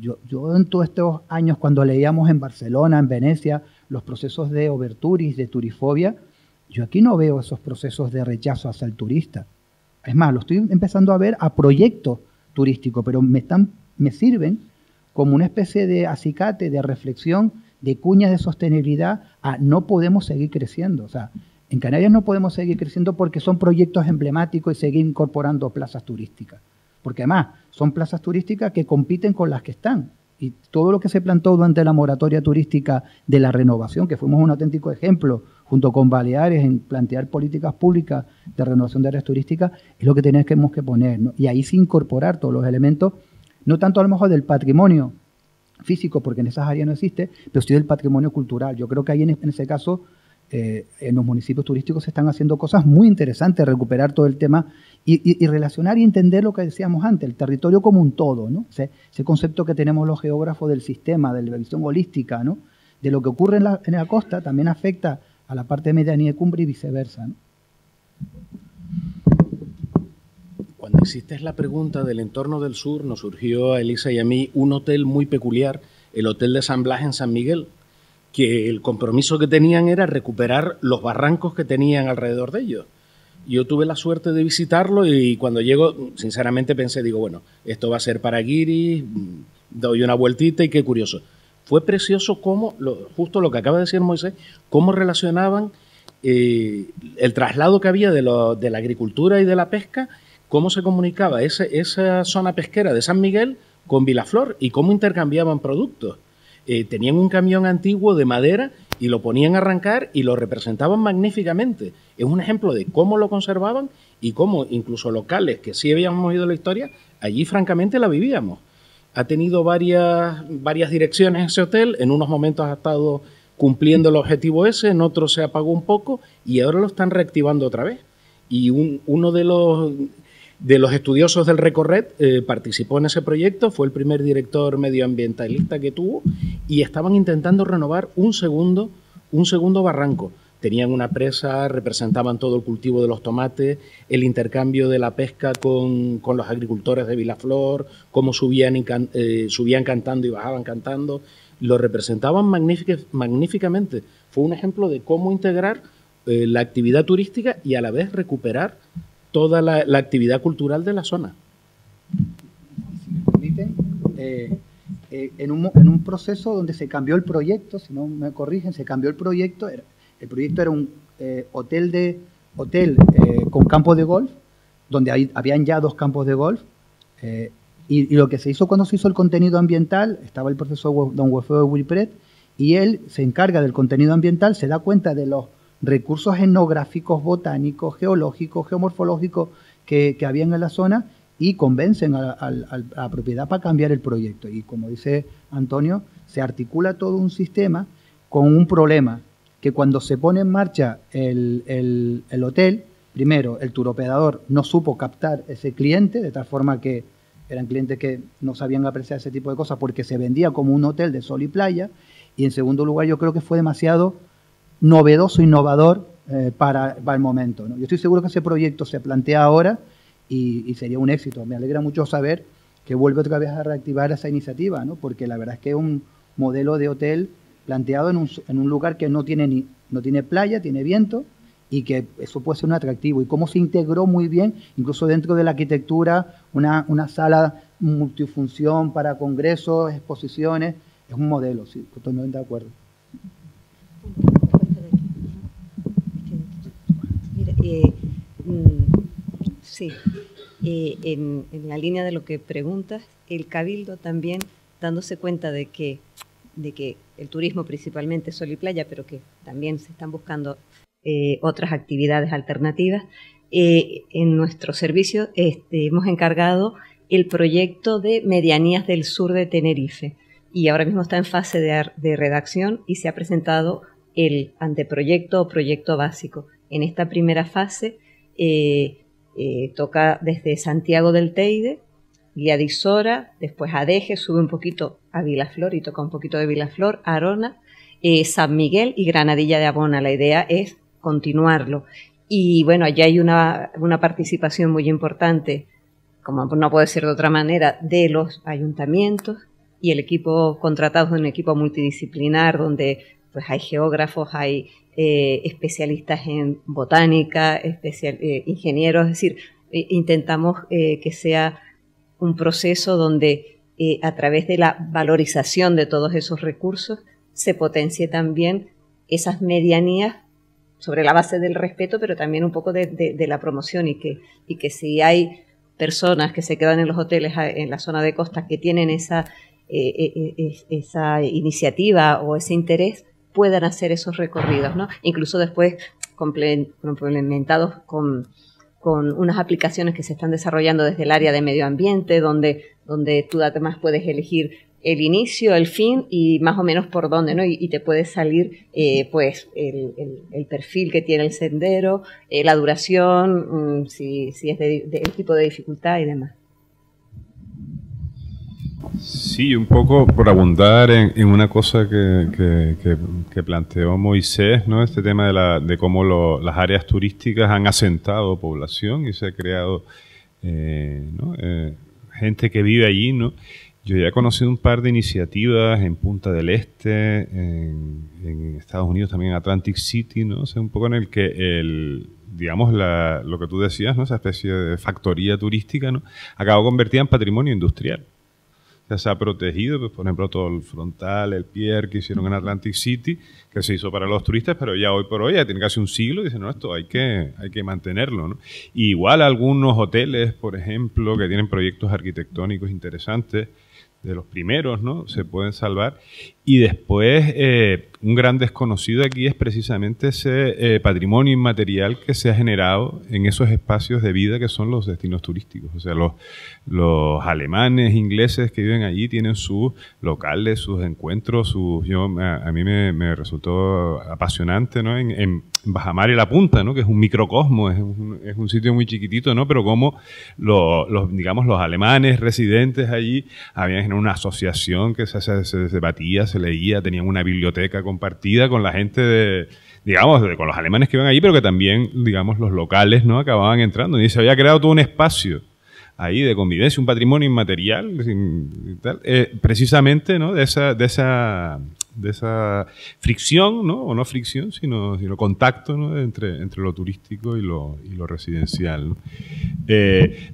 yo en todos estos años cuando leíamos en Barcelona, en Venecia, los procesos de overtourism, de turifobia, yo aquí no veo esos procesos de rechazo hacia el turista. Es más, lo estoy empezando a ver a proyectos turísticos, pero me sirven como una especie de acicate, de reflexión, de cuña de sostenibilidad a no podemos seguir creciendo. O sea, en Canarias no podemos seguir creciendo porque son proyectos emblemáticos y seguir incorporando plazas turísticas. Porque además son plazas turísticas que compiten con las que están. Y todo lo que se plantó durante la moratoria turística de la renovación, que fuimos un auténtico ejemplo junto con Baleares en plantear políticas públicas de renovación de áreas turísticas, es lo que tenemos que poner, ¿no? Y ahí sí incorporar todos los elementos, no tanto a lo mejor del patrimonio físico, porque en esas áreas no existe, pero sí del patrimonio cultural. Yo creo que ahí en ese caso, en los municipios turísticos se están haciendo cosas muy interesantes, recuperar todo el tema y relacionar y entender lo que decíamos antes, el territorio como un todo, ¿no? Ese concepto que tenemos los geógrafos del sistema, de la visión holística, ¿no? De lo que ocurre en la costa también afecta a la parte de medianía y cumbre y viceversa, ¿no? Cuando hiciste la pregunta del entorno del sur, nos surgió a Elisa y a mí un hotel muy peculiar, el Hotel de San Blas en San Miguel, que el compromiso que tenían era recuperar los barrancos que tenían alrededor de ellos. Yo tuve la suerte de visitarlo y cuando llego, sinceramente pensé, digo, bueno, esto va a ser para guiris, doy una vueltita y qué curioso. Fue precioso cómo, justo lo que acaba de decir Moisés, cómo relacionaban el traslado que había de la agricultura y de la pesca, cómo se comunicaba esa zona pesquera de San Miguel con Vilaflor y cómo intercambiaban productos. Tenían un camión antiguo de madera y lo ponían a arrancar y lo representaban magníficamente. Es un ejemplo de cómo lo conservaban y cómo incluso locales que sí habíamos oído la historia, allí francamente la vivíamos. Ha tenido varias direcciones ese hotel, en unos momentos ha estado cumpliendo el objetivo ese, en otros se apagó un poco y ahora lo están reactivando otra vez. Y uno de los estudiosos del Recorred participó en ese proyecto, fue el primer director medioambientalista que tuvo y estaban intentando renovar un segundo barranco. Tenían una presa, representaban todo el cultivo de los tomates, el intercambio de la pesca con los agricultores de Vilaflor, cómo subían cantando y bajaban cantando, lo representaban magníficamente. Fue un ejemplo de cómo integrar la actividad turística y a la vez recuperar toda la actividad cultural de la zona. Si me permiten, en un proceso donde se cambió el proyecto, si no me corrigen, se cambió el proyecto. El proyecto era un hotel con campo de golf, donde habían ya 2 campos de golf, y lo que se hizo cuando se hizo el contenido ambiental, estaba el profesor don Wilfredo Wilpret, y él se encarga del contenido ambiental, se da cuenta de los recursos etnográficos, botánicos, geológicos, geomorfológicos que habían en la zona y convencen a la propiedad para cambiar el proyecto. Y como dice Antonio, se articula todo un sistema con un problema, que cuando se pone en marcha el hotel, primero el turoperador no supo captar ese cliente, de tal forma que eran clientes que no sabían apreciar ese tipo de cosas porque se vendía como un hotel de sol y playa. Y en segundo lugar, yo creo que fue demasiado novedoso, innovador para el momento, ¿no? Yo estoy seguro que ese proyecto se plantea ahora y sería un éxito. Me alegra mucho saber que vuelve otra vez a reactivar esa iniciativa, ¿no? Porque la verdad es que es un modelo de hotel planteado en un lugar que no tiene playa, tiene viento, y que eso puede ser un atractivo. Y cómo se integró muy bien, incluso dentro de la arquitectura, una sala multifunción para congresos, exposiciones. Es un modelo, sí, totalmente de acuerdo. Sí, en la línea de lo que preguntas, el Cabildo también, dándose cuenta de que el turismo principalmente es sol y playa, pero que también se están buscando otras actividades alternativas, en nuestro servicio hemos encargado el proyecto de Medianías del Sur de Tenerife, y ahora mismo está en fase de redacción y se ha presentado el anteproyecto o proyecto básico. En esta primera fase toca desde Santiago del Teide, Guía de Isora, después Adeje, sube un poquito a Vilaflor y toca un poquito de Vilaflor, Arona, San Miguel y Granadilla de Abona. La idea es continuarlo. Y bueno, allá hay una participación muy importante, como no puede ser de otra manera, de los ayuntamientos, y el equipo contratado es un equipo multidisciplinar donde pues hay geógrafos, hay especialistas en botánica, ingenieros, es decir, intentamos que sea un proceso donde a través de la valorización de todos esos recursos se potencie también esas medianías sobre la base del respeto, pero también un poco de la promoción, y que si hay personas que se quedan en los hoteles en la zona de costa que tienen esa iniciativa o ese interés, puedan hacer esos recorridos, ¿no? Incluso después complementados con unas aplicaciones que se están desarrollando desde el área de medio ambiente, donde tú además puedes elegir el inicio, el fin y más o menos por dónde, ¿no? Y te puede salir pues el perfil que tiene el sendero, la duración, si es el tipo de dificultad y demás. Sí, un poco por abundar en una cosa que planteó Moisés, ¿no? Este tema de cómo las áreas turísticas han asentado población y se ha creado ¿no? Gente que vive allí, ¿no? Yo ya he conocido un par de iniciativas en Punta del Este, en Estados Unidos también en Atlantic City, ¿no? O sea, un poco en el que digamos, lo que tú decías, ¿no? Esa especie de factoría turística, ¿no? Acabó convertida en patrimonio industrial. Se ha protegido, pues, por ejemplo, todo el frontal, el pier que hicieron en Atlantic City, que se hizo para los turistas, pero ya hoy por hoy, ya tiene casi un siglo, y dicen, no, esto hay que mantenerlo, ¿no? Y igual algunos hoteles, por ejemplo, que tienen proyectos arquitectónicos interesantes, de los primeros, ¿no? Se pueden salvar. Y después, un gran desconocido aquí es precisamente ese patrimonio inmaterial que se ha generado en esos espacios de vida que son los destinos turísticos. O sea, los alemanes, ingleses que viven allí tienen sus locales, sus encuentros, a mí me resultó apasionante, ¿no? En Bajamar y La Punta, ¿no? Que es un microcosmo, es un sitio muy chiquitito, ¿no? Pero como digamos, los alemanes residentes allí habían generado una asociación que se debatía, se leía, tenían una biblioteca compartida con la gente con los alemanes que iban allí, pero que también, digamos, los locales, ¿no? Acababan entrando. Y se había creado todo un espacio ahí de convivencia, un patrimonio inmaterial, y tal, precisamente, ¿no? De esa fricción, ¿no? O no fricción, sino contacto, ¿no? entre lo turístico y lo residencial, ¿no?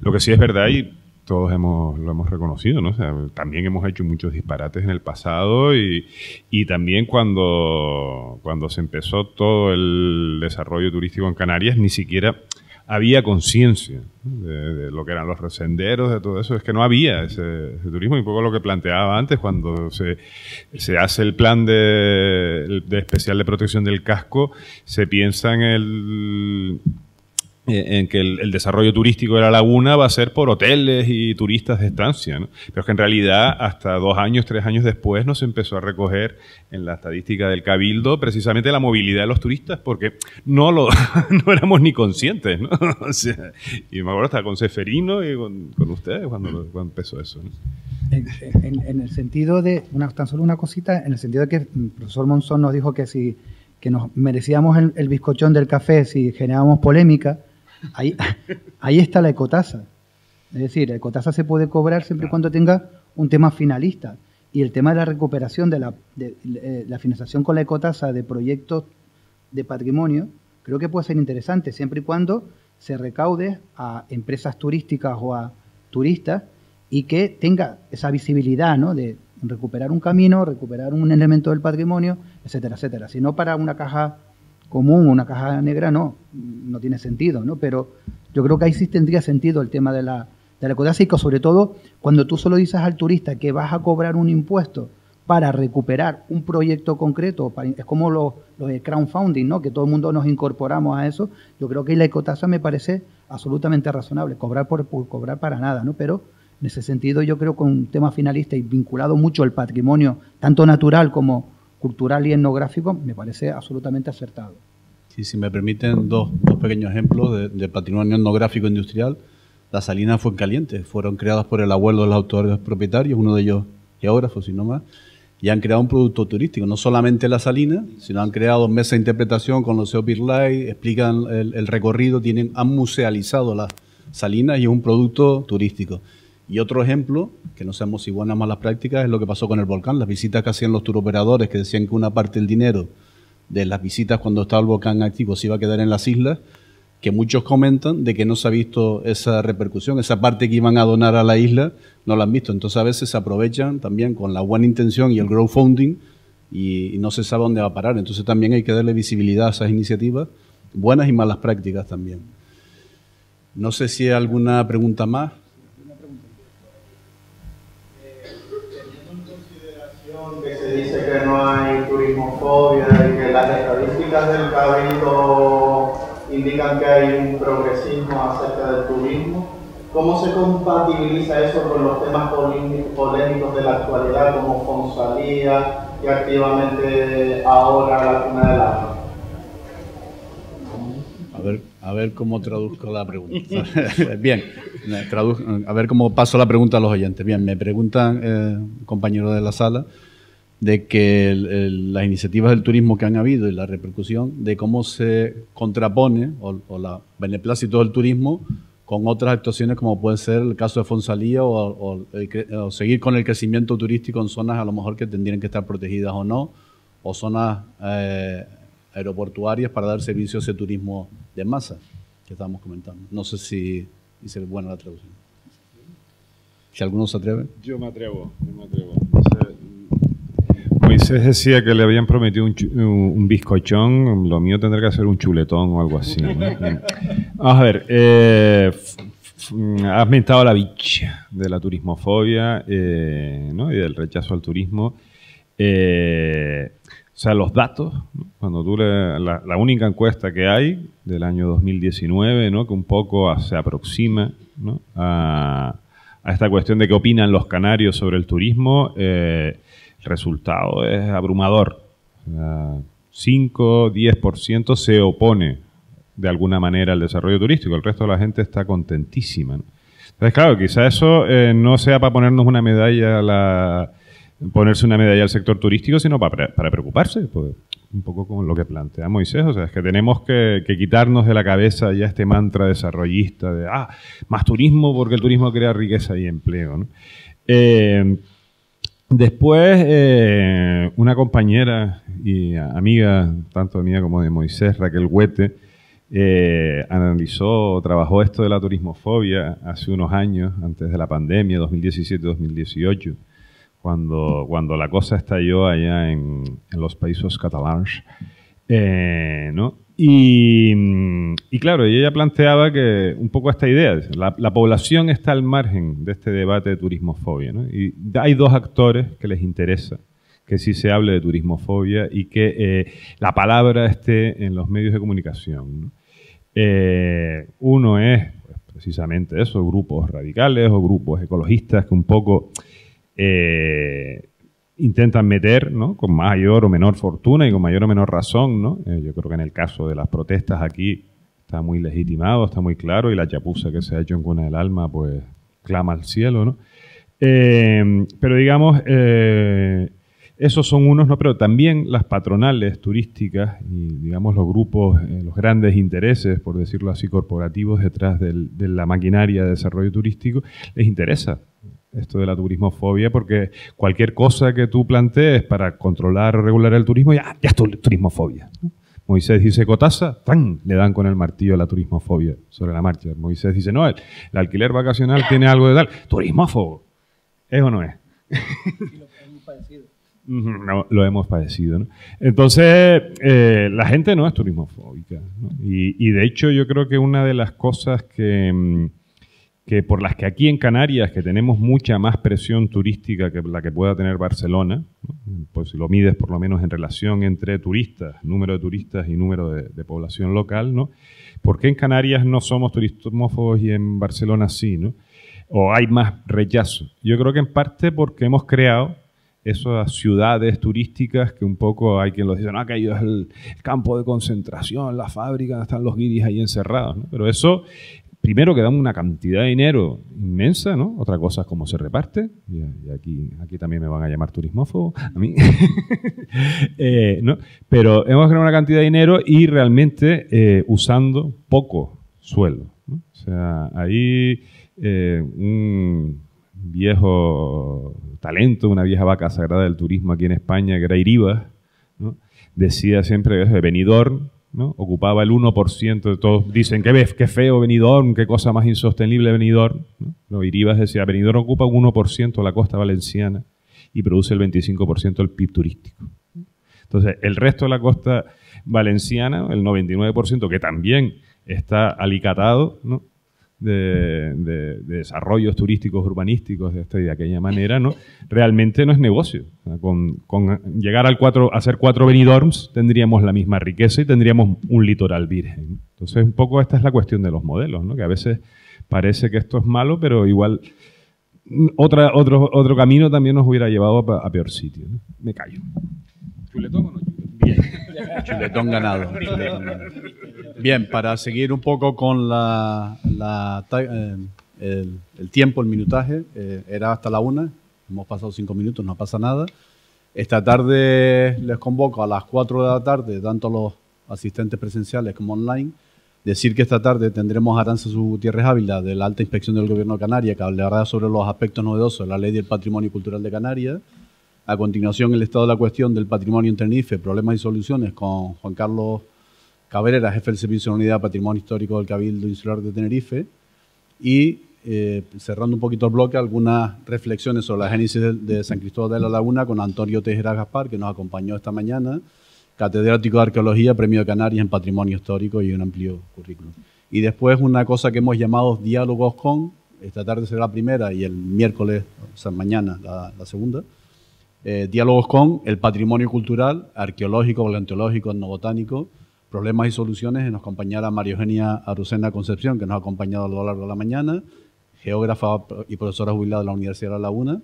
Lo que sí es verdad, y todos lo hemos reconocido, ¿no? O sea, también hemos hecho muchos disparates en el pasado y también cuando se empezó todo el desarrollo turístico en Canarias, ni siquiera había conciencia, ¿no? de lo que eran los senderos, de todo eso. Es que no había ese turismo, y un poco lo que planteaba antes, cuando se hace el plan de especial de protección del casco, se piensa en en que el desarrollo turístico de la laguna va a ser por hoteles y turistas de estancia, ¿no? Pero es que en realidad hasta 2 años, 3 años después no se empezó a recoger en la estadística del Cabildo precisamente la movilidad de los turistas porque no éramos ni conscientes, ¿no? O sea, y me acuerdo hasta con Ceferino y con ustedes cuando empezó eso, ¿no? En el sentido de, tan solo una cosita, en el sentido de que el profesor Monzón nos dijo que nos merecíamos el bizcochón del café si generábamos polémica. Ahí está la ecotasa. Es decir, la ecotasa se puede cobrar siempre y cuando tenga un tema finalista. Y el tema de la recuperación de la financiación con la ecotasa de proyectos de patrimonio, creo que puede ser interesante, siempre y cuando se recaude a empresas turísticas o a turistas y que tenga esa visibilidad, ¿no?, de recuperar un camino, recuperar un elemento del patrimonio, etcétera, etcétera. Si no para una caja común, una caja negra, no tiene sentido, ¿no? Pero yo creo que ahí sí tendría sentido el tema de la ecotasa y que sobre todo cuando tú solo dices al turista que vas a cobrar un impuesto para recuperar un proyecto concreto, es como los de crowdfunding, ¿no?, que todo el mundo nos incorporamos a eso. Yo creo que la ecotasa me parece absolutamente razonable, cobrar por cobrar para nada, ¿no? Pero en ese sentido yo creo que un tema finalista y vinculado mucho al patrimonio, tanto natural como cultural y etnográfico, me parece absolutamente acertado. Sí, si me permiten dos pequeños ejemplos de patrimonio etnográfico industrial. Las salinas Fuencaliente fueron creadas por el abuelo de los autores propietarios, uno de ellos geógrafo, si no más, y han creado un producto turístico, no solamente la salina, sino han creado mesas de interpretación con los Birlay, explican el recorrido, han musealizado las salinas y es un producto turístico. Y otro ejemplo, que no sabemos si buenas o malas prácticas, es lo que pasó con el volcán. Las visitas que hacían los turoperadores, que decían que una parte del dinero de las visitas cuando estaba el volcán activo se iba a quedar en las islas, que muchos comentan de que no se ha visto esa repercusión, esa parte que iban a donar a la isla, no la han visto. Entonces a veces se aprovechan también con la buena intención y el crowdfunding y no se sabe dónde va a parar. Entonces también hay que darle visibilidad a esas iniciativas, buenas y malas prácticas también. No sé si hay alguna pregunta más. Que se dice que no hay turismofobia y que las estadísticas del Cabildo indican que hay un progresismo acerca del turismo. ¿Cómo se compatibiliza eso con los temas polémicos de la actualidad como Fonsalía y activamente ahora la Cuna del Agua? A ver cómo traduzco la pregunta. Bien, a ver cómo paso la pregunta a los oyentes. Bien, me preguntan, compañeros de la sala, de que las iniciativas del turismo que han habido y la repercusión, de cómo se contrapone o la beneplácito del turismo con otras actuaciones como puede ser el caso de Fonsalía o seguir con el crecimiento turístico en zonas a lo mejor que tendrían que estar protegidas o no, o zonas aeroportuarias para dar servicio a ese turismo de masa que estábamos comentando. No sé si hice buena la traducción. Si alguno se atreve. Yo me atrevo. Moisés decía que le habían prometido un bizcochón, lo mío tendrá que ser un chuletón o algo así, ¿no? Vamos a ver, has mentado la bicha de la turismofobia, ¿no?, y del rechazo al turismo. O sea, los datos, ¿no?, cuando tú la única encuesta que hay del año 2019, ¿no?, que un poco se aproxima, ¿no?, a esta cuestión de qué opinan los canarios sobre el turismo, el resultado es abrumador. 5-10% se opone de alguna manera al desarrollo turístico, el resto de la gente está contentísima, ¿no? Entonces, claro, quizá eso no sea para ponernos una medalla ponerse una medalla al sector turístico, sino para preocuparse, pues, un poco como lo que plantea Moisés. O sea, es que tenemos que quitarnos de la cabeza ya este mantra desarrollista de más turismo porque el turismo crea riqueza y empleo, ¿no? Después, una compañera y amiga, tanto mía como de Moisés, Raquel Huete, trabajó esto de la turismofobia hace unos años, antes de la pandemia, 2017-2018. Cuando la cosa estalló allá en los Països Catalans, ¿no? Y claro, ella planteaba que un poco esta idea, la población está al margen de este debate de turismofobia, ¿no? Y hay dos actores que les interesa que sí se hable de turismofobia y que la palabra esté en los medios de comunicación, ¿no? Uno es pues, precisamente eso, grupos radicales o grupos ecologistas que un poco intentan meter, ¿no?, con mayor o menor fortuna y con mayor o menor razón, ¿no? Yo creo que en el caso de las protestas aquí está muy legitimado, está muy claro, y la chapuza que se ha hecho en Cuna del Alma, pues clama al cielo, ¿no? Pero digamos, esos son unos, ¿no? Pero también las patronales turísticas y, digamos, los grupos, los grandes intereses, por decirlo así, corporativos detrás de la maquinaria de desarrollo turístico, les interesa esto de la turismofobia, porque cualquier cosa que tú plantees para controlar o regular el turismo, ya es turismofobia, ¿no? Moisés dice Cotasa, ¡tan!, le dan con el martillo a la turismofobia sobre la marcha. Moisés dice, no, el alquiler vacacional tiene algo de tal. Turismófobo. ¿Es o no es? No, lo hemos padecido, ¿no? Entonces, la gente no es turismofóbica, ¿no? Y de hecho yo creo que una de las cosas que por las que aquí en Canarias, que tenemos mucha más presión turística que la que pueda tener Barcelona, ¿no?, pues si lo mides por lo menos en relación entre turistas, número de turistas y número de población local, ¿no? ¿Por qué en Canarias no somos turismófobos y en Barcelona sí, ¿no? O hay más rechazo. Yo creo que en parte porque hemos creado esas ciudades turísticas que un poco hay quien lo dice, no, aquello es el campo de concentración, la fábrica, donde están los guiris ahí encerrados, ¿no? Pero eso, primero, que dan una cantidad de dinero inmensa, ¿no? Otra cosa es cómo se reparte, y aquí también me van a llamar turismófobo, a mí. ¿No? Pero hemos creado una cantidad de dinero y realmente usando poco suelo, ¿no? O sea, ahí un viejo talento, una vieja vaca sagrada del turismo aquí en España, que era Iribas, ¿no?, decía siempre que Benidorm, ¿no?, ocupaba el 1% de todos. Dicen, qué feo Benidorm, qué cosa más insostenible Benidorm, ¿no? No, Iribas decía, Benidorm ocupa un 1% de la costa valenciana y produce el 25% del PIB turístico. Entonces, el resto de la costa valenciana, el 99%, que también está alicatado, ¿no?, de desarrollos turísticos urbanísticos de esta y de aquella manera, ¿no?, realmente no es negocio. O sea, con llegar a ser 4 Benidorms tendríamos la misma riqueza y tendríamos un litoral virgen. Entonces, un poco esta es la cuestión de los modelos, ¿no?, que a veces parece que esto es malo, pero igual otro camino también nos hubiera llevado a peor sitio, ¿no? Me callo. ¿Chuletón o no? Bien. Chuletón ganado. Bien, para seguir un poco con el tiempo, el minutaje, era hasta la 1, hemos pasado 5 minutos, no pasa nada. Esta tarde les convoco a las 4 de la tarde, tanto los asistentes presenciales como online. Decir que esta tarde tendremos a Arantxa Gutiérrez Ávila de la Alta Inspección del Gobierno de Canarias, que hablará sobre los aspectos novedosos de la Ley del Patrimonio Cultural de Canarias. A continuación, el estado de la cuestión del patrimonio en Tenerife, problemas y soluciones, con Juan Carlos Cabrera, jefe del Servicio de la Unidad de Patrimonio Histórico del Cabildo Insular de Tenerife. Y, cerrando un poquito el bloque, algunas reflexiones sobre la génesis de San Cristóbal de la Laguna con Antonio Tejera Gaspar, que nos acompañó esta mañana, catedrático de Arqueología, Premio de Canarias en Patrimonio Histórico y un amplio currículum. Y después una cosa que hemos llamado Diálogos con, esta tarde será la primera y el miércoles, o sea, mañana la segunda. Diálogos con el patrimonio cultural, arqueológico, paleontológico, etnobotánico, problemas y soluciones. Nos acompañará María Eugenia Arucena Concepción, que nos ha acompañado a lo largo de la mañana, geógrafa y profesora jubilada de la Universidad de La Laguna,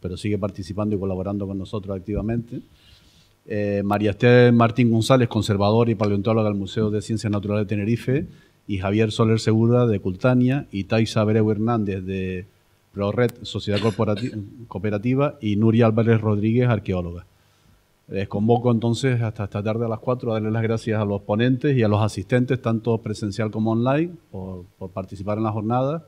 pero sigue participando y colaborando con nosotros activamente. María Esther Martín González, conservadora y paleontóloga del Museo de Ciencias Naturales de Tenerife, y Javier Soler Segura, de Cultania, y Taisa Abreu Hernández, de ProRed, Sociedad Cooperativa, y Nuria Álvarez Rodríguez, arqueóloga. Les convoco entonces hasta esta tarde a las 4 a darles las gracias a los ponentes y a los asistentes, tanto presencial como online, por participar en la jornada,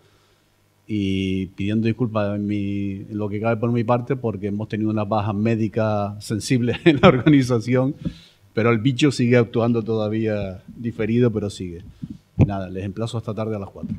y pidiendo disculpas en lo que cabe por mi parte, porque hemos tenido unas bajas médicas sensibles en la organización, pero el bicho sigue actuando todavía diferido, pero sigue. Nada, les emplazo esta tarde a las 4.